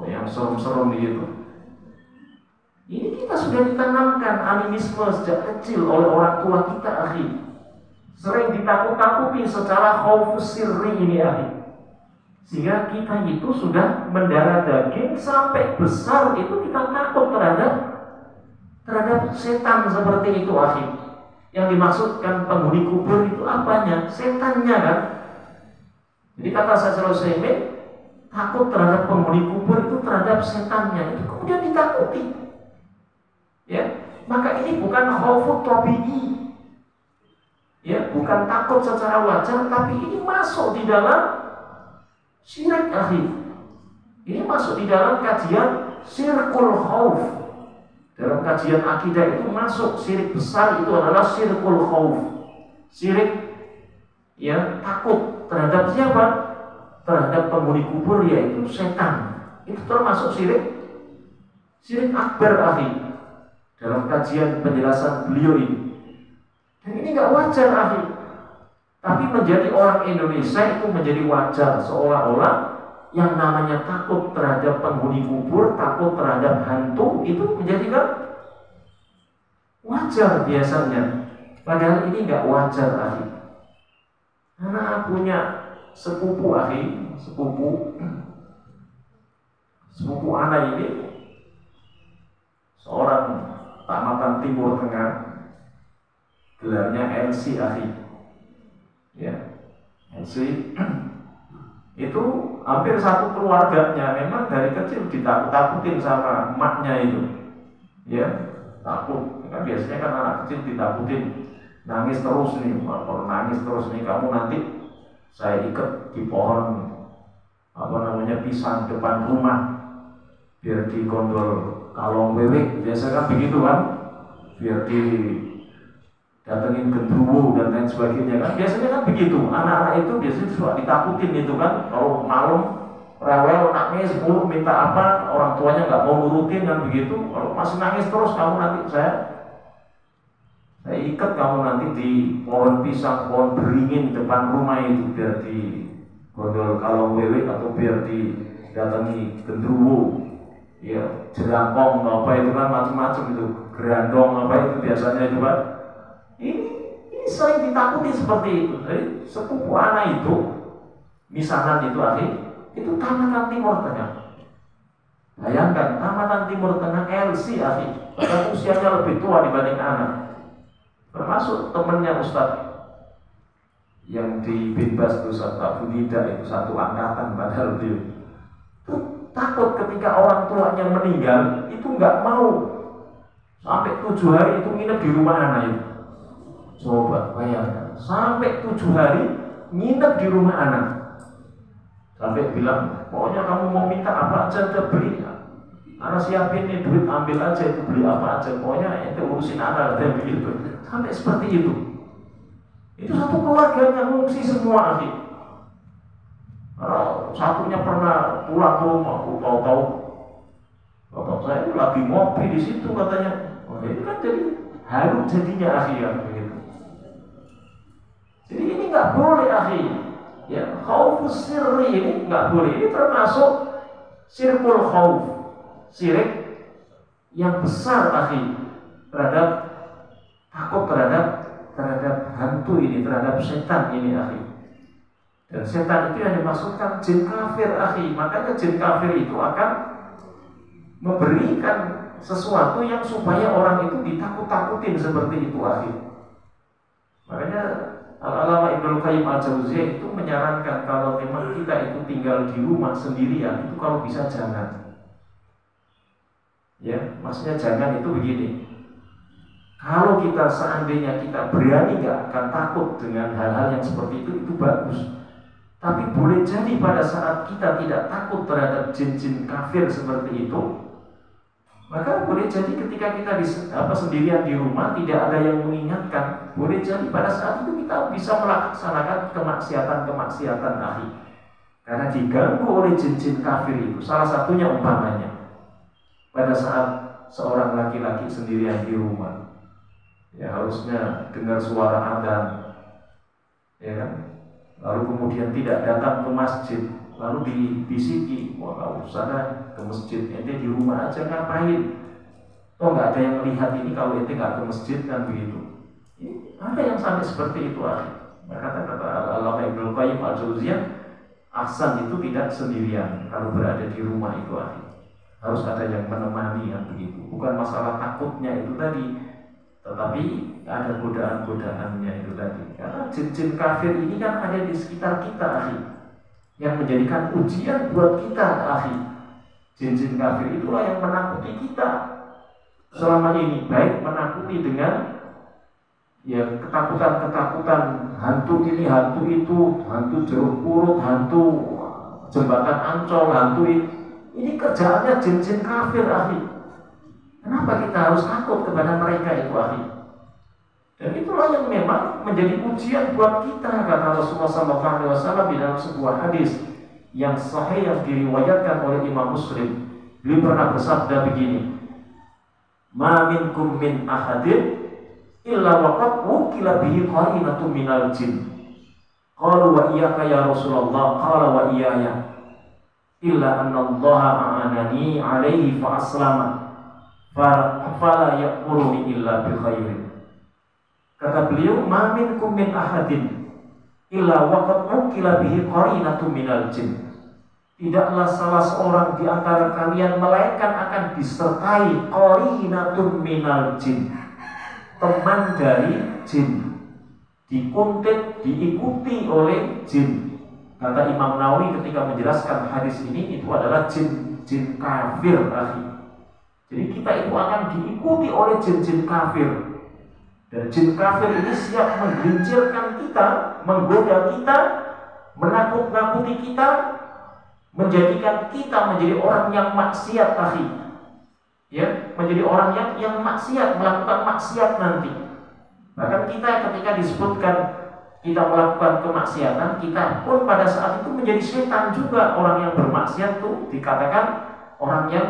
yang serem-serem gitu. Ini kita sudah ditanamkan animisme sejak kecil oleh orang tua kita, sering ditakut-takuti secara khaufus sirri ini, sehingga kita itu sudah mendarah daging sampai besar itu kita takut terhadap setan seperti itu, Yang dimaksudkan penghuni kubur itu apanya? Setannya kan. Jadi kata Syaikh Utsaimin, takut terhadap penghuni kubur itu terhadap setannya, itu kemudian ditakuti. Ya, maka ini bukan khaufu tabi'i. Ya, bukan takut secara wajar, tapi ini masuk di dalam syirik, Ini masuk di dalam kajian syirkul khauf. Dalam kajian akidah itu masuk syirik besar, itu adalah syirkul khauf. Syirik, ya, takut terhadap siapa? Terhadap penghuni kubur, yaitu setan. Itu termasuk syirik akbar, dalam kajian penjelasan beliau ini. Dan ini nggak wajar, tapi menjadi orang Indonesia itu menjadi wajar, seolah-olah yang namanya takut terhadap penghuni kubur, takut terhadap hantu, itu menjadikan wajar biasanya. Padahal ini nggak wajar, Karena punya sepupu, sepupu anak ini seorang tamatan Timur Tengah, gelarnya LC, ya, LC itu hampir satu keluarganya memang dari kecil ditakut-takutin sama emaknya itu, ya, takut. Kan biasanya kan anak kecil ditakutin, nangis terus nih, kalau nangis terus nih kamu nanti saya ikat di pohon pisang depan rumah biar digondol kalong bebek, biasa kan begitu kan, biar datengin gendruwo dan lain sebagainya kan, biasanya kan begitu. Anak-anak itu biasanya suka ditakutin itu kan, kalau malam rewel nangis mulu minta apa, orang tuanya nggak mau nurutin kan begitu. Kalau masih nangis terus kamu nanti saya ikat kamu nanti di pohon pisang, pohon beringin depan rumah itu biar digondol kalong bebek atau biar didatangi gendruwo, ya, jerangkong apa itu kan, macam-macam itu, gerandong apa itu biasanya itu kan. Ini sering ditakuti seperti itu. Jadi sepupu anak itu, misalkan itu itu tamatan Timur Tengah. Bayangkan tamatan Timur Tengah LC, padahal usianya lebih tua dibanding anak. Termasuk temennya Ustadz yang di Binbas itu, Ustadz Abu Nida, itu satu angkatan, padahal dia itu takut ketika orang tuanya meninggal, itu nggak mau sampai 7 hari itu nginep di rumah anak itu. Coba bayangkan, sampai 7 hari nginep di rumah anak, sampai bilang pokoknya kamu mau minta apa aja udah beli, anak siapin nih duit, ambil aja itu, beli apa aja, pokoknya itu urusin anak, dan begitu. Sampai seperti itu. Itu satu keluarganya ngungsi semua, Kalau satunya pernah pulang ke rumah, tahu-tahu bapak saya itu lagi ngopi di situ katanya. Oh, ini kan jadi haru jadinya, begitu. Jadi ini nggak boleh, ya, khaufus sirri ini nggak boleh. Ini termasuk syirkul khauf, syirik yang besar, terhadap takut terhadap hantu ini, terhadap setan ini, akhi. Dan setan itu yang dimaksudkan jin kafir, akhi. Makanya jin kafir itu akan memberikan sesuatu yang supaya orang itu ditakut-takutin seperti itu, akhi. Makanya Al-Alama Ibnu Qayyim Al-Jauziyah itu menyarankan kalau memang kita itu tinggal di rumah sendirian, itu kalau bisa jangan. Ya, maksudnya jangan itu begini. Kalau kita seandainya kita berani nggak akan takut dengan hal-hal yang seperti itu bagus. Tapi boleh jadi pada saat kita tidak takut terhadap jin-jin kafir seperti itu, maka boleh jadi ketika kita sendirian di rumah tidak ada yang mengingatkan, boleh jadi pada saat itu kita bisa melaksanakan kemaksiatan-kemaksiatan, akhi. Karena diganggu oleh jin-jin kafir itu. Salah satunya umpamanya pada saat seorang laki-laki sendirian di rumah, ya harusnya dengar suara adzan, ya kan? Lalu kemudian tidak datang ke masjid, lalu dibisiki, wah nggak usah dah ke masjid, ente di rumah aja ngapain? Oh nggak ada yang melihat ini kalau ente nggak ke masjid, kan begitu. Ada yang sampai seperti itu, kata Al-Alama Ibnu Qayyim Al-Jauziyah, ahsan itu tidak sendirian kalau berada di rumah itu, harus ada yang menemani, yang begitu. Bukan masalah takutnya itu tadi, tetapi ada godaan-godaannya itu tadi. Karena jin-jin kafir ini kan ada di sekitar kita, akhi, yang menjadikan ujian buat kita, akhi. Jin-jin kafir itulah yang menakuti kita selama ini, baik menakuti dengan ya ketakutan-ketakutan hantu ini, hantu itu, hantu jeruk purut, hantu jembatan Ancol, hantu ini kerjaannya jin-jin kafir, akhi. Kenapa kita harus takut kepada mereka itu, akhi? Dan itulah yang memang menjadi ujian buat kita, kata Rasulullah SAW di dalam sebuah hadis yang sahih yang diriwayatkan oleh Imam Muslim. Beliau pernah bersabda begini, "Ma minkum min ahadin illa waqad wukila bihi qarinatun minal jin." Qalu wa iyyaka ya Rasulullah, qala wa iyaya. Illa anna Allah a'anani alaihi fa aslama. Fala ya'muruni illa bi khairin. Kata beliau, ma minkum min ahadin illa waqad ukila bihi qarinatun minal jin. Tidaklah salah seorang di antara kalian melainkan akan disertai qarinatun minal jin, teman dari jin, dikuntit, diikuti oleh jin. Kata Imam Nawawi ketika menjelaskan hadis ini, itu adalah jin kafir, akhi. Jadi kita itu akan diikuti oleh jin-jin kafir. Dan jin kafir ini siap menggelincirkan kita, menggoda kita, menakut-nakuti kita, menjadikan kita menjadi orang yang maksiat, akhi. Ya, menjadi orang yang maksiat, melakukan maksiat nanti. Bahkan kita ketika disebutkan kita melakukan kemaksiatan, kita pun pada saat itu menjadi setan juga. Orang yang bermaksiat itu dikatakan orang yang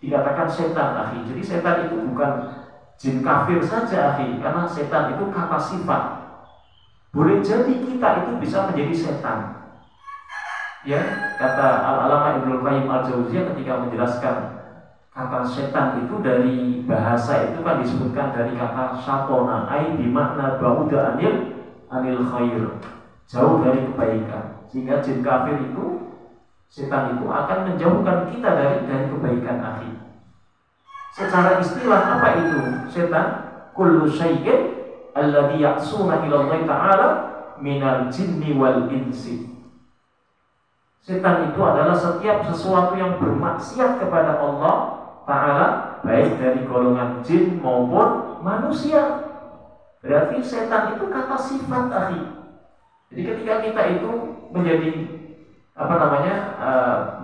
dikatakan setan, akhi. Jadi setan itu bukan jin kafir saja, akhi, karena setan itu kata sifat. Boleh jadi kita itu bisa menjadi setan. Ya, kata Al-Alama Ibnu Qayyim Al-Jauziyah ketika menjelaskan kata setan itu dari bahasa itu kan disebutkan dari kata syatona, ai bimakna ba'uda anil khair, jauh dari kebaikan. Sehingga jin kafir itu, setan itu akan menjauhkan kita dari kebaikan, akhi. Secara istilah apa itu setan? Kullu syai'in alladhi ya'suna ila Allah Ta'ala minal jinni wal insi. Setan itu adalah setiap sesuatu yang bermaksiat kepada Allah Ta'ala, baik dari golongan jin maupun manusia. Berarti setan itu kata sifat, akhi. Jadi ketika kita itu menjadi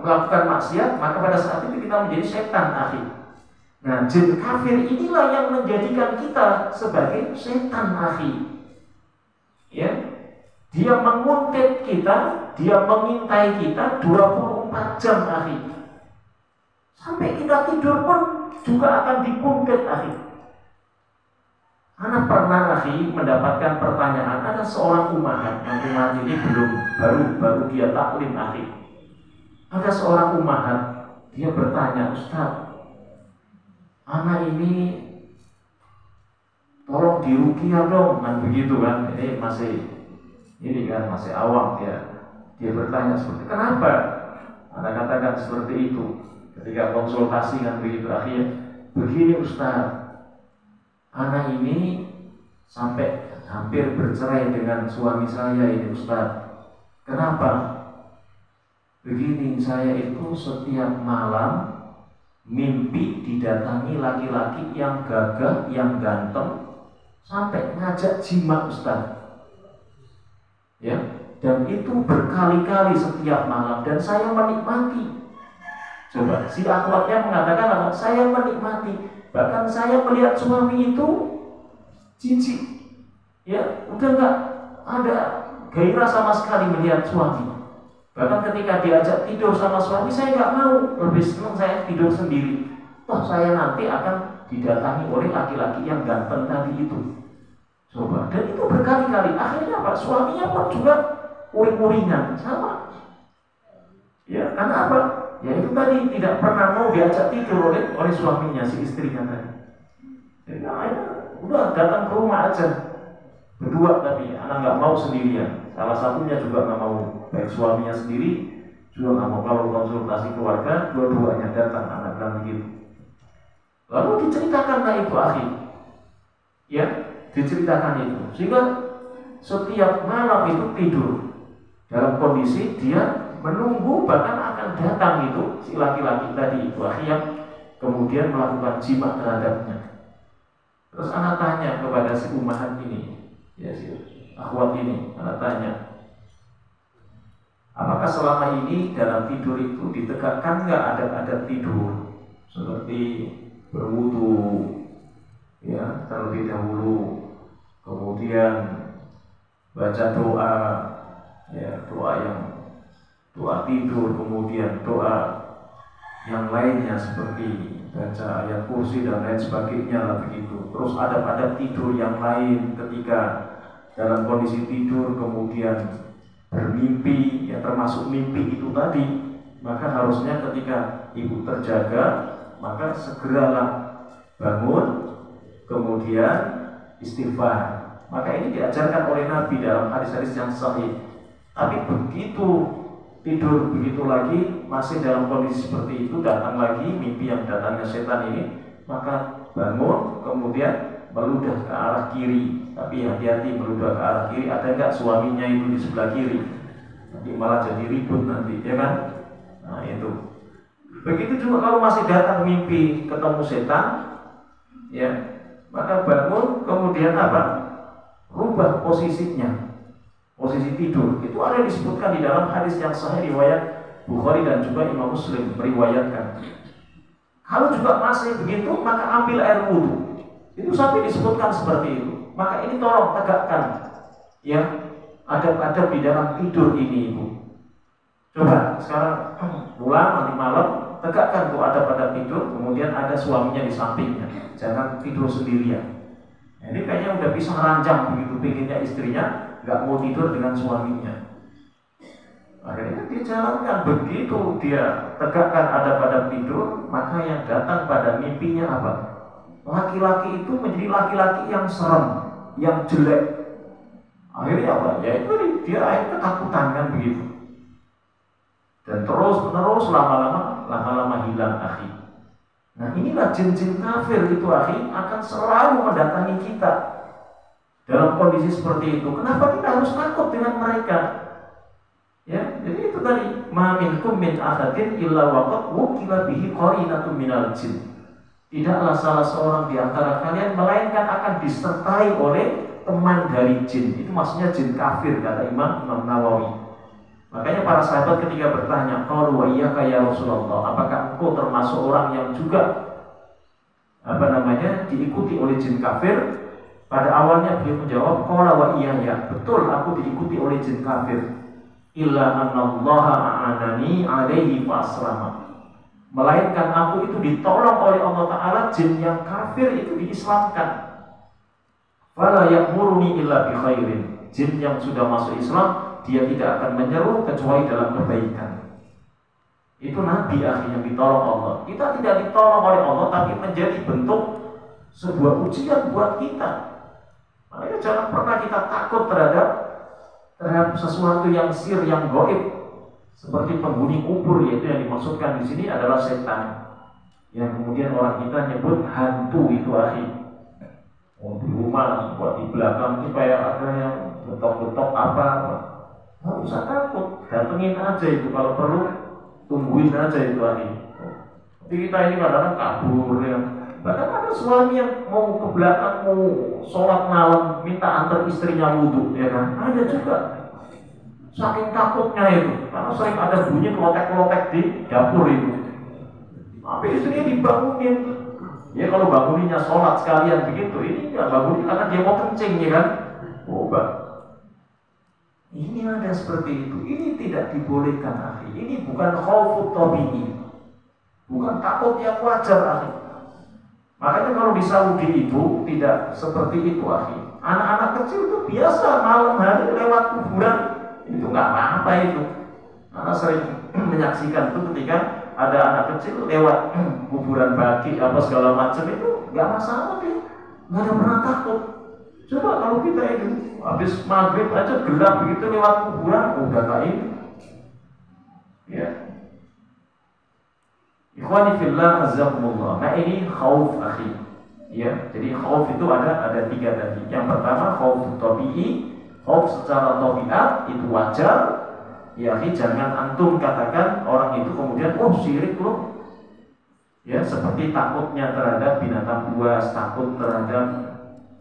melakukan maksiat, maka pada saat itu kita menjadi setan, akhi. Nah, jin kafir inilah yang menjadikan kita sebagai setan, akhi. Ya, dia menguntit kita, dia mengintai kita 24 jam, akhi. Sampai kita tidur pun juga akan dikuntit, akhi. Anak pernah, akhi, mendapatkan pertanyaan. Ada seorang umahat, yang umahat ini baru dia taklim, akhi. Ada seorang umahat, dia bertanya, Ustaz, anak ini tolong diruqyah dong, kan begitu kan. Ini masih awam ya. Dia bertanya seperti kenapa? Anda katakan seperti itu ketika konsultasi kan begitu. Akhirnya begini Ustaz, anak ini sampai hampir bercerai dengan suami saya ini Ustaz. Kenapa? Begini, saya itu setiap malam mimpi didatangi laki-laki yang gagah, yang ganteng, sampai ngajak jima Ustaz. Ya, dan itu berkali-kali setiap malam dan saya menikmati. Coba, si akhwatnya mengatakan apa? Saya menikmati. Bahkan saya melihat suami itu jijik. Ya, udah nggak ada gairah sama sekali melihat suami. Bahkan ketika diajak tidur sama suami, saya nggak mau. Lebih senang saya tidur sendiri. Toh saya nanti akan didatangi oleh laki-laki yang ganteng tadi itu. Coba, dan itu berkali-kali. Akhirnya apa? Suaminya pun juga uring-uringan sama. Ya, karena apa? Ya itu tadi tidak pernah mau diajak tidur oleh suaminya, si istrinya tadi. Jadi udah datang ke rumah aja berdua, tapi anak nggak mau sendirian. Salah satunya juga nggak mau, baik suaminya sendiri juga nggak mau. Kalau konsultasi keluarga, dua-duanya datang, anak bilang begitu. Lalu diceritakan itu akhir, ya diceritakan itu, sehingga setiap malam itu tidur dalam kondisi dia menunggu, bahkan akan datang itu si laki-laki tadi itu akhirnya kemudian melakukan jima terhadapnya. Terus anak tanya kepada si ummahat ini, ya si akhwat ini, anak tanya, apakah selama ini dalam tidur itu ditegakkan nggak adab-adab tidur seperti berwudu, ya terlebih dahulu, kemudian baca doa, ya doa tidur, kemudian doa yang lainnya seperti baca ayat kursi dan lain sebagainya lah begitu. Terus adab-adab tidur yang lain ketika dalam kondisi tidur kemudian bermimpi, ya termasuk mimpi itu tadi, maka harusnya ketika ibu terjaga maka segeralah bangun kemudian istighfar. Maka ini diajarkan oleh Nabi dalam hadis-hadis yang sahih. Tapi begitu tidur begitu lagi masih dalam kondisi seperti itu, datang lagi mimpi yang datangnya setan ini, maka bangun kemudian meludah ke arah kiri. Tapi hati-hati, meludah ke arah kiri, ada enggak suaminya itu di sebelah kiri, nanti malah jadi ribut nanti, ya kan? Nah itu. Begitu juga kalau masih datang mimpi ketemu setan, ya maka bangun kemudian apa? Rubah posisinya, posisi tidur. Itu ada disebutkan di dalam hadis yang sahih riwayat Bukhari dan juga Imam Muslim meriwayatkan. Kalau juga masih begitu, maka ambil air wudhu. Itu sampai disebutkan seperti itu. Maka ini tolong tegakkan, ya adab-adab di dalam tidur ini, ibu. Coba sekarang pulang nanti malam, tegakkan tuh adab-adab tidur. Kemudian ada suaminya di sampingnya, jangan tidur sendirian. Ini kayaknya udah bisa ranjang begitu pengennya istrinya nggak mau tidur dengan suaminya. Akhirnya dijalankan, begitu dia tegakkan adab-adab tidur, maka yang datang pada mimpinya apa? Laki-laki itu menjadi laki-laki yang serem, yang jelek. Akhirnya apa? Ya itu dia akhirnya ketakutan kan begitu. Dan terus-menerus lama-lama hilang akhi. Nah inilah jin-jin kafir itu akhi akan selalu mendatangi kita dalam kondisi seperti itu. Kenapa kita harus takut dengan mereka? Ya, jadi itu tadi, ma minkum min ahadin illa waqad wukila bihi qarinatun minal jin. Tidaklah salah seorang di antara kalian melainkan akan disertai oleh teman dari jin. Itu maksudnya jin kafir, kata Imam Nawawi. Makanya para sahabat ketika bertanya, qalu wa iyyaka ya Rasulullah, apakah engkau termasuk orang yang juga diikuti oleh jin kafir? Pada awalnya beliau menjawab, qala wa iyya, betul aku diikuti oleh jin kafir. Illa annallaha a'anani alaihi fa'aslama. Melainkan aku itu ditolong oleh Allah Ta'ala, jin yang kafir itu diislamkan. Fala ya'muruni illa bi khairin. Jin yang sudah masuk Islam, dia tidak akan menyeru kecuali dalam kebaikan. Itu Nabi akhirnya ditolong Allah. Kita tidak ditolong oleh Allah, tapi menjadi bentuk sebuah ujian buat kita. Makanya jangan pernah kita takut terhadap sesuatu yang sir, yang gaib, seperti penghuni kubur, yaitu yang dimaksudkan di sini adalah setan. Yang kemudian orang kita nyebut hantu itu akhi. Oh, di rumah buat di belakang itu kayak ada yang betok-betok apa. Nggak usah takut, datengin aja itu, kalau perlu tungguin aja itu akhi. Tapi kita ini kadang-kadang kabur ya. Bahkan ada suami yang mau ke belakang, mau sholat malam, minta antar istrinya wudhu, ya kan? Ada juga. Saking takutnya itu, karena sering ada bunyi kelotek-kelotek di dapur itu. Tapi istrinya dibangunin. Ya kalau banguninnya sholat sekalian begitu, ini nggak bangunin karena dia mau kencing, ya kan? Oh, ini ada seperti itu. Ini tidak dibolehkan, akhi. Ini bukan khaufut tabi'i, bukan takut yang wajar, akhi. Makanya kalau di Saudi itu tidak seperti itu, akhi. Anak-anak kecil itu biasa malam hari lewat kuburan, itu nggak apa-apa itu. Karena sering menyaksikan itu ketika ada anak kecil lewat kuburan baki apa segala macam, itu nggak masalah, nggak ada pernah takut. Coba kalau kita itu habis maghrib aja gelap begitu lewat kuburan, udah nggak ini. Ya. Ikhwani fillah azzakumullah. Nah ini khauf akhi. Ya, jadi khauf itu ada tiga tadi. Yang pertama khauf tabi'i, khauf secara tabiat itu wajar. Ya akhi, jangan antum katakan orang itu kemudian syirik loh. Ya, seperti takutnya terhadap binatang buas, takut terhadap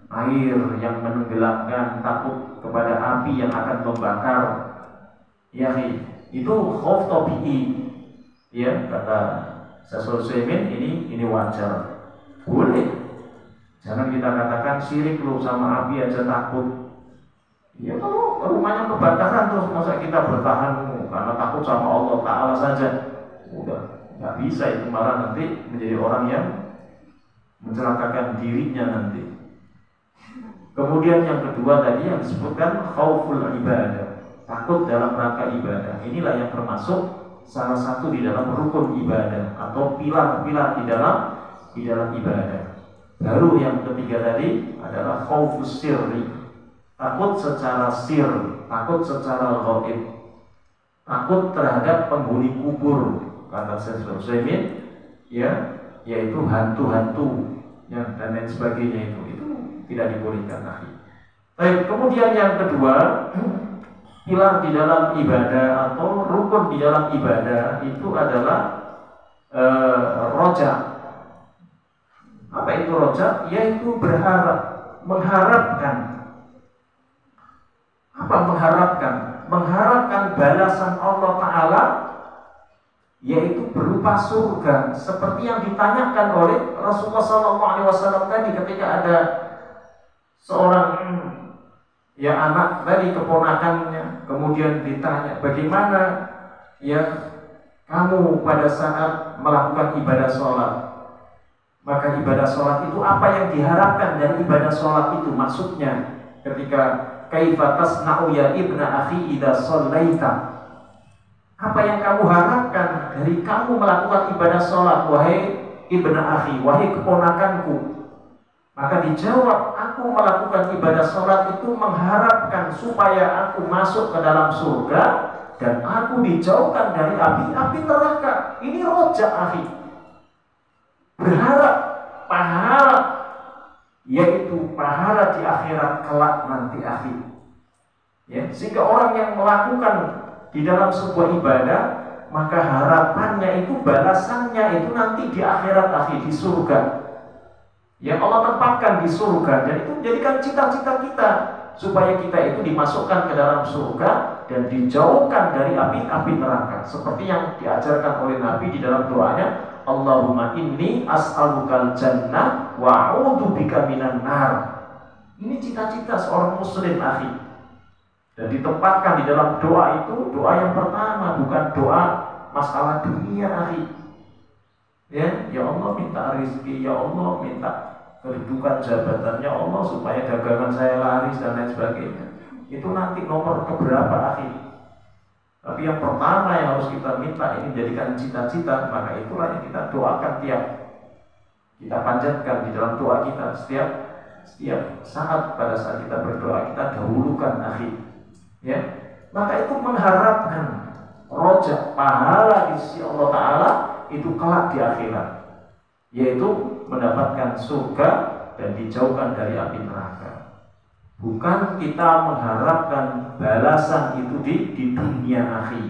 air yang menenggelamkan, takut kepada api yang akan membakar. Ya akhi, itu khauf tabi'i. Ya, kata Syaikhul ini wajar, boleh. Jangan kita katakan syirik lu sama api aja takut. Ya kalau rumahnya kebakaran terus masa kita bertahan karena takut sama Allah Ta'ala saja, udah nggak bisa, itu malah nanti menjadi orang yang mencelakakan dirinya nanti. Kemudian yang kedua tadi yang disebutkan khauful ibadah, takut dalam rangka ibadah. Inilah yang termasuk salah satu di dalam rukun ibadah atau pilar-pilar di dalam ibadah. Baru yang ketiga tadi adalah khaufus sirri, takut secara sir, takut secara ghaib, takut terhadap penghuni kubur, kata Syaikhul ya, yaitu hantu-hantu dan lain sebagainya, itu tidak dibolehkan lagi. Baik, kemudian yang kedua, pilar di dalam ibadah atau rukun di dalam ibadah itu adalah roja. Apa itu roja? Yaitu berharap, mengharapkan. Apa mengharapkan? Mengharapkan balasan Allah Ta'ala, yaitu berupa surga, seperti yang ditanyakan oleh Rasulullah SAW tadi ketika ada seorang anak dari keponakannya, kemudian ditanya, bagaimana ya kamu pada saat melakukan ibadah sholat? Maka ibadah sholat itu apa yang diharapkan dari ibadah sholat itu? Maksudnya ketika kaifa tasna'u ya ibna akhi idza shallaita, apa yang kamu harapkan dari kamu melakukan ibadah sholat, wahai ibna akhi, wahai keponakanku? Maka dijawab, aku melakukan ibadah sholat itu mengharapkan supaya aku masuk ke dalam surga dan aku dijauhkan dari api neraka. Ini roja akhi, berharap pahala, yaitu pahala di akhirat kelak nanti akhi. Ya, sehingga orang yang melakukan di dalam sebuah ibadah, maka harapannya itu balasannya itu nanti di akhirat akhi, di surga. Yang Allah tempatkan di surga, dan itu menjadikan cita-cita kita supaya kita itu dimasukkan ke dalam surga dan dijauhkan dari api neraka, seperti yang diajarkan oleh Nabi di dalam doanya, Allahumma inni as'alukal jannah wa a'udzubika minan nar. Ini cita-cita seorang muslim akhi, dan ditempatkan di dalam doa itu, doa yang pertama, bukan doa masalah dunia akhi. Ya Allah minta rezeki, ya Allah minta kedudukan jabatannya Allah supaya dagangan saya laris dan lain sebagainya. Itu nanti nomor keberapa akhi. Tapi yang pertama yang harus kita minta ini jadikan cita-cita, maka itulah yang kita doakan tiap kita panjatkan di dalam doa kita setiap setiap saat pada saat kita berdoa kita dahulukan akhi, ya. Maka itu mengharapkan rojak pahala di sisi Allah Ta'ala itu kelak di akhirat, yaitu mendapatkan surga dan dijauhkan dari api neraka. Bukan kita mengharapkan balasan itu di dunia akhi.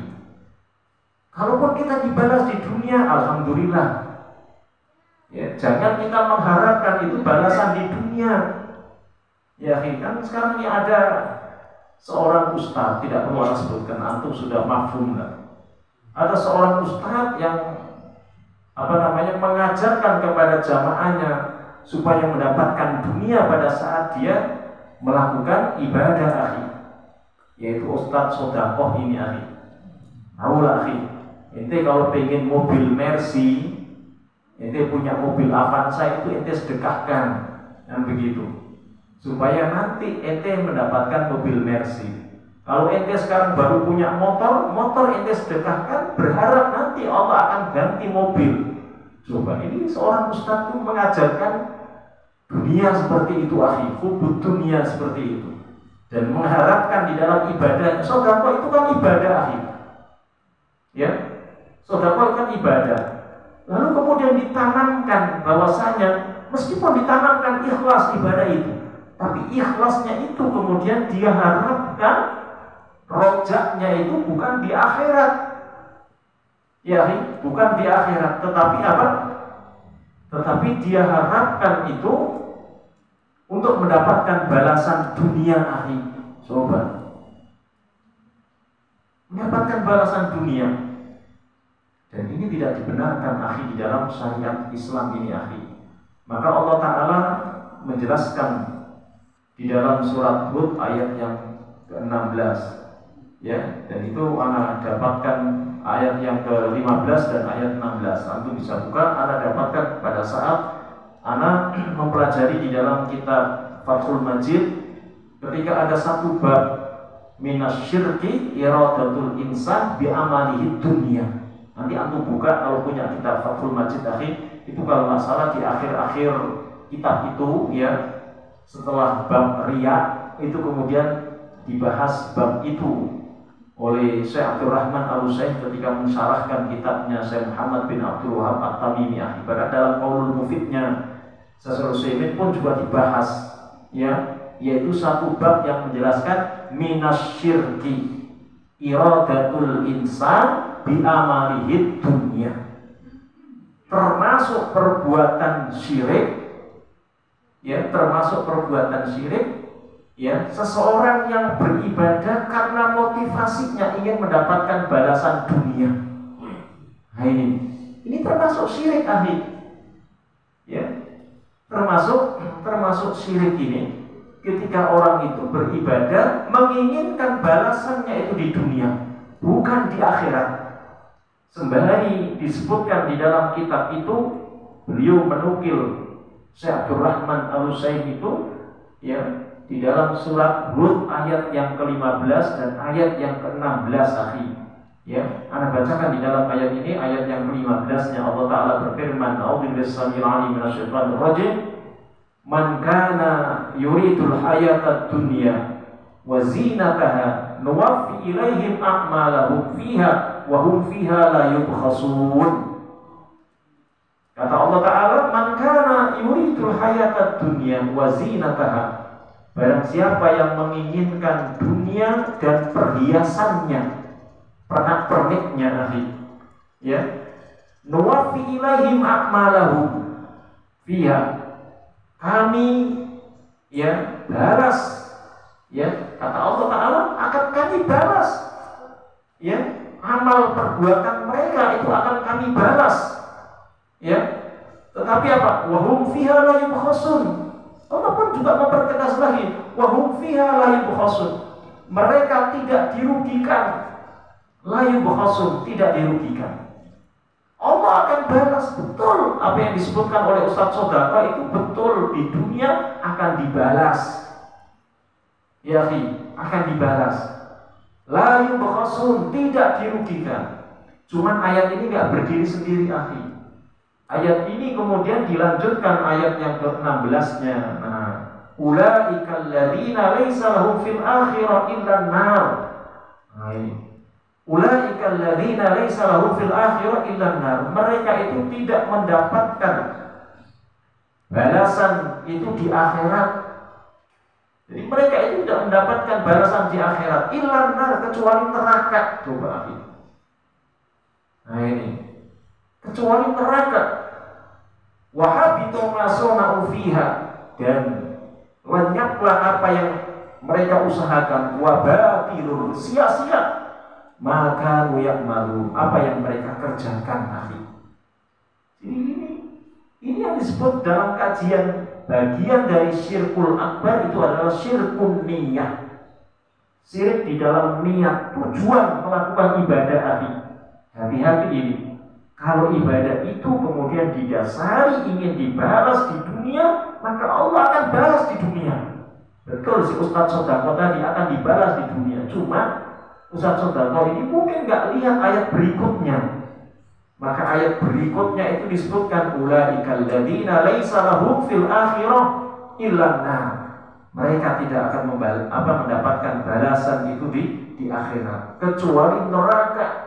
Kalaupun kita dibalas di dunia, alhamdulillah. Ya, jangan kita mengharapkan itu balasan di dunia. Ya, kan sekarang ini ada seorang ustaz, tidak perlu saya sebutkan, antum sudah mafhum lah. Ada seorang ustaz yang mengajarkan kepada jamaahnya supaya mendapatkan dunia pada saat dia melakukan ibadah akhi, yaitu ustaz sodakoh ini akhi. Tahu lah akhi, ente kalau pengen mobil Mercy, ente punya mobil Avanza itu ente sedekahkan, dan begitu, supaya nanti ente mendapatkan mobil Mercy. Kalau ente sekarang baru punya motor ente sedekahkan, berharap nanti Allah akan ganti mobil. Coba, ini seorang ustaz itu mengajarkan dunia seperti itu akhi, hubud dunia seperti itu, dan mengharapkan di dalam ibadah. Sedekah itu kan ibadah akhi, ya, sedekah itu kan ibadah. Lalu kemudian ditanamkan bahwasanya meskipun ditanamkan ikhlas ibadah itu, tapi ikhlasnya itu kemudian dia harapkan rojaknya itu bukan di akhirat, ya, bukan di akhirat, tetapi apa? Tetapi dia harapkan itu untuk mendapatkan balasan dunia akhi. Coba, mendapatkan balasan dunia. Dan ini tidak dibenarkan akhi di dalam syariat Islam ini akhi. Maka Allah Ta'ala menjelaskan di dalam surat Hud ayat yang ke-16, ya, dan itu anak dapatkan ayat yang ke-15 dan ayat 16. Antum bisa buka, anak dapatkan pada saat anak mempelajari di dalam kitab Fathul Majid ketika ada satu bab minasyirki iradatul insan bi amalihi dunya. Nanti antum buka kalau punya kitab Fathul Majid akhi, itu kalau nggak salah di akhir-akhir kitab itu, ya, setelah bab riya itu kemudian dibahas bab itu oleh Syekh Abdul Rahman Al-Utsaimin ketika mensyarahkan kitabnya Syekh Muhammad bin Abdul Wahab At-Tamimi. Bahkan dalam Qaulul Mufidnya Syekh Al-Utsaimin pun juga dibahas, ya, yaitu satu bab yang menjelaskan minasyirki iradatul insan bi amalihid dunya, termasuk perbuatan syirik, ya, termasuk perbuatan syirik, ya, seseorang yang beribadah karena motivasinya ingin mendapatkan balasan dunia. Nah, ini termasuk syirik ahli, ya, termasuk syirik ini ketika orang itu beribadah menginginkan balasannya itu di dunia, bukan di akhirat. Sembari disebutkan di dalam kitab itu, beliau menukil Syekh Abdul Rahman Al-Utsaimin itu, ya, di dalam surat Hud ayat yang ke-15 dan ayat yang ke-16 akhi, ya, ana bacakan di dalam ayat ini, ayat yang ke-15-nya Allah Ta'ala berfirman, a'udzubillahi samil alim minasyaitonir rajim, man kana yuridul hayatad dunya wa zinataha nuwaffi ilaihim a'malahum fiha wa hum fiha la yubkhasun. Kata Allah Ta'ala, man kana yuridul hayatad dunya wa zinataha, barang siapa yang menginginkan dunia dan perhiasannya, pernak-perniknya akhi, ya, nuwaffi ilaihim a'malahum fiha, kami, ya, balas, ya, kata Allah Ta'ala, akan kami balas, ya, amal perbuatan mereka itu akan kami balas, ya, tetapi apa? Wahum fiha la yubkhasun. Allah pun juga mempertegas lagi, wahum fiha la yubkhasun, mereka tidak dirugikan, la yubkhasun, tidak dirugikan. Allah akan balas betul apa yang disebutkan oleh Ustaz Sodaka itu betul, di dunia akan dibalas, ya, akan dibalas. La yubkhasun, tidak dirugikan. Cuman ayat ini nggak berdiri sendiri akhi. Ayat ini kemudian dilanjutkan ayat yang ke-16-nya. Nah, ulaikal ladzina laisa lahum fil akhirah illa an-nar. Nah ini. Ulaikal ladzina laisa lahum fil akhirah illa an-nar. Mereka itu tidak mendapatkan balasan itu di akhirat. Jadi mereka itu tidak mendapatkan balasan di akhirat illa an-nar, kecuali neraka. Coba ini. Nah ini. Kecuali neraka. Wa habitu ma sana'u fiha, dan lenyaplah apa yang mereka usahakan, wa batilun, sia-sia, maka ya'malu, apa yang mereka kerjakan nanti. Jadi ini yang disebut dalam kajian bagian dari syirkul akbar itu adalah syirkun niyah. Syirik di dalam niat, tujuan melakukan ibadah ahli. Hati-hati ini. Kalau ibadah itu kemudian didasari ingin dibalas di dunia, maka Allah akan balas di dunia. Betul, si Ustadz Sodako tadi akan dibalas di dunia. Cuma Ustadz Sodako ini mungkin nggak lihat ayat berikutnya. Maka ayat berikutnya itu disebutkan ulaikal ladzina laisa lahum fil akhirah illa nar. Mereka tidak akan mendapatkan balasan itu di akhirat kecuali neraka.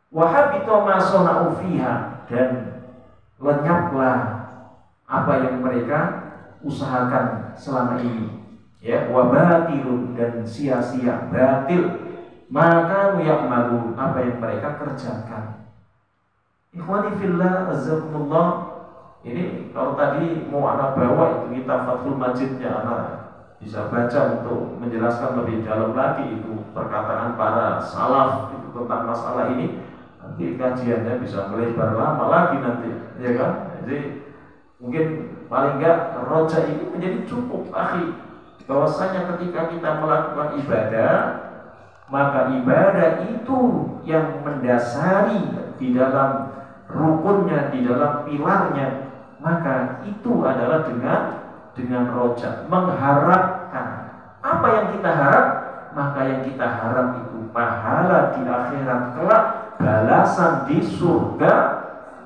Wahabito masona'u fiha, dan lenyaplah apa yang mereka usahakan selama ini. Ya, wabatilun, dan sia-sia, batil, maka ya'malu, apa yang mereka kerjakan. Ikhwani fillah azzakumullah. Ini kalau tadi mau anak bawa itu kitab Fathul Majidnya, anak bisa baca untuk menjelaskan lebih dalam lagi itu perkataan para salaf itu tentang masalah ini. Nanti kajiannya bisa melebar lama lagi nanti, ya kan? Jadi mungkin paling enggak roja ini menjadi cukup akhi, bahwasanya ketika kita melakukan ibadah, maka ibadah itu yang mendasari di dalam rukunnya, di dalam pilarnya, maka itu adalah dengan roja, mengharapkan. Apa yang kita harap? Maka yang kita harap itu pahala di akhirat kelak, balasan di surga,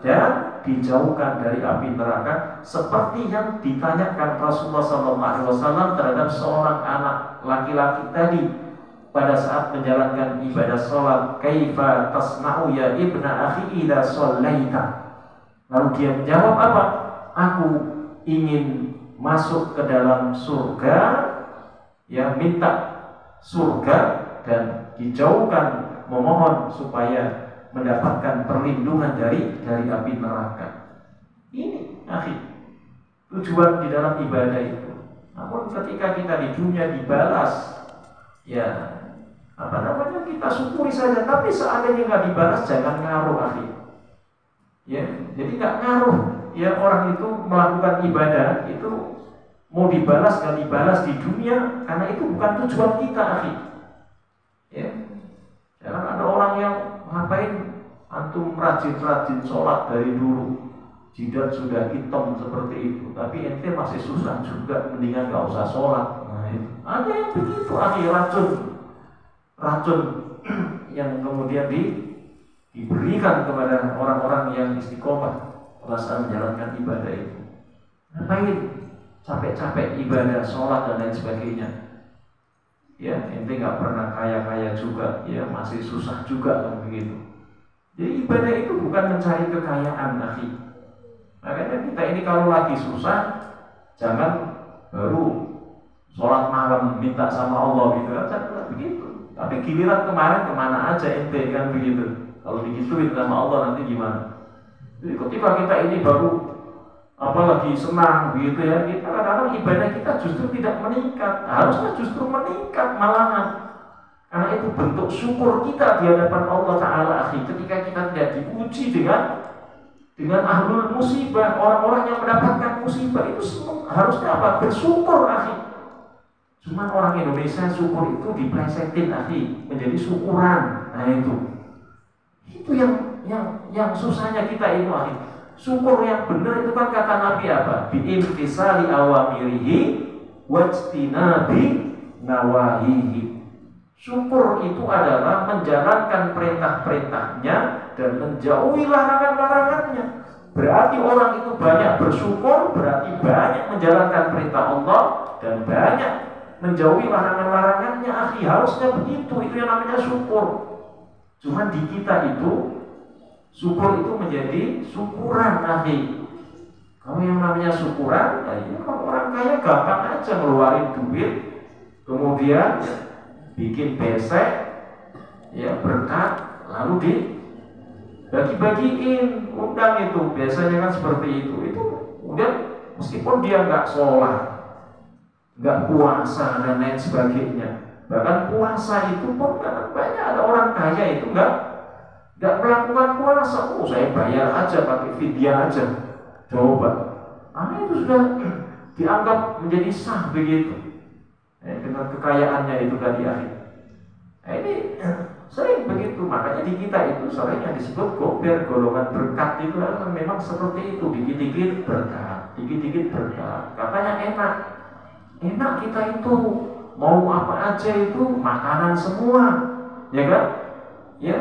dan dijauhkan dari api neraka, seperti yang ditanyakan Rasulullah SAW terhadap seorang anak laki-laki tadi pada saat menjalankan ibadah sholat. Kaifa tasna'u ya ibna akhi idza shallaita. Lalu dia menjawab apa? Aku ingin masuk ke dalam surga, ya, minta surga dan dijauhkan, memohon supaya mendapatkan perlindungan dari api neraka. Ini akhi, tujuan di dalam ibadah itu. Namun ketika kita di dunia dibalas, ya kita syukuri saja. Tapi seandainya nggak dibalas, jangan ngaruh akhi. Ya, jadi nggak ngaruh. Ya, orang itu melakukan ibadah itu mau dibalas nggak dibalas di dunia, karena itu bukan tujuan kita akhi. Ya, jangan ada orang yang ngapain antum rajin-rajin sholat dari dulu, jidat sudah hitam seperti itu, tapi ente masih susah juga, mendingan nggak usah sholat. Nah, itu ada yang begitu akhi, racun yang kemudian diberikan kepada orang-orang yang istiqomah perasaan menjalankan ibadah itu. Ngapain capek-capek ibadah sholat dan lain sebagainya? Ya, ente nggak pernah kaya-kaya juga, ya masih susah juga kan begitu. Jadi ibadah itu bukan mencari kekayaan, akhi. Makanya kita ini kalau lagi susah, jangan baru sholat malam minta sama Allah gitu, jangan begitu. Tapi giliran kemarin kemana aja ente kan begitu. Kalau digituin sama Allah nanti gimana? Jadi ketika kita ini baru apalagi senang begitu ya, kita kadang-kadang ibadah kita justru tidak meningkat. Harusnya justru meningkat malahan. Karena itu bentuk syukur kita di hadapan Allah Ta'ala akhi. Ketika kita tidak diuji dengan ahlul musibah, orang-orang yang mendapatkan musibah, itu harusnya apa? Bersyukur akhi. Cuman orang Indonesia syukur itu diplesetin akhi, menjadi syukuran. Nah itu yang susahnya kita itu akhi. Syukur yang benar itu kan kata Nabi apa? Bi'imtisali awamirihi wajtinabi nawahihi. Syukur itu adalah menjalankan perintah-perintahnya dan menjauhi larangan-larangannya. Berarti orang itu banyak bersyukur, berarti banyak menjalankan perintah Allah, dan banyak menjauhi larangan-larangannya. Akhi, harusnya begitu, itu yang namanya syukur. Cuman di kita itu syukur itu menjadi syukuran, akhi. Kalau yang namanya syukuran, ya kalau orang kaya gampang aja ngeluarin duit, kemudian bikin besek, ya berkat, lalu dibagi-bagiin, undang itu, biasanya kan seperti itu. Itu kemudian meskipun dia nggak sholat, nggak puasa dan lain sebagainya, bahkan puasa itu pun kadang banyak ada orang kaya itu nggak melakukan puasa. Oh, saya bayar aja pakai fidyah aja. Coba, itu sudah dianggap menjadi sah begitu. Dengan kekayaannya itu tadi akhir. Ini sering begitu, makanya di kita itu sering yang disebut gober, golongan berkat itu memang seperti itu, dikit-dikit berkat, dikit-dikit berkat. Katanya enak kita itu mau apa aja itu makanan semua, ya kan? Ya,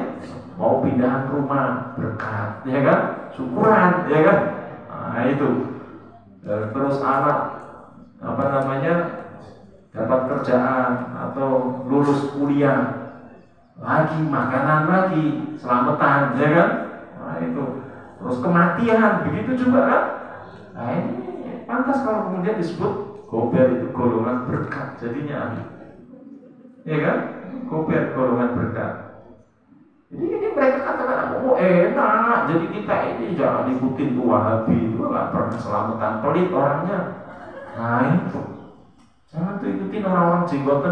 mau pindahan rumah berkat, ya kan? Syukuran, ya kan? Nah itu. Terus anak dapat kerjaan atau lulus kuliah lagi, makanan lagi, selamatan, ya kan? Nah itu. Terus kematian, begitu juga kan? Nah ini pantas kalau kemudian disebut gober, itu golongan berkat jadinya, ya kan? Gober, golongan berkat. Jadi ini mereka katakan, oh enak, jadi kita ini jangan ikutin tuh Wahabi, itu nggak pernah selamatan, pelit orangnya. Nah itu, jangan tuh ikutin orang-orang jenggotan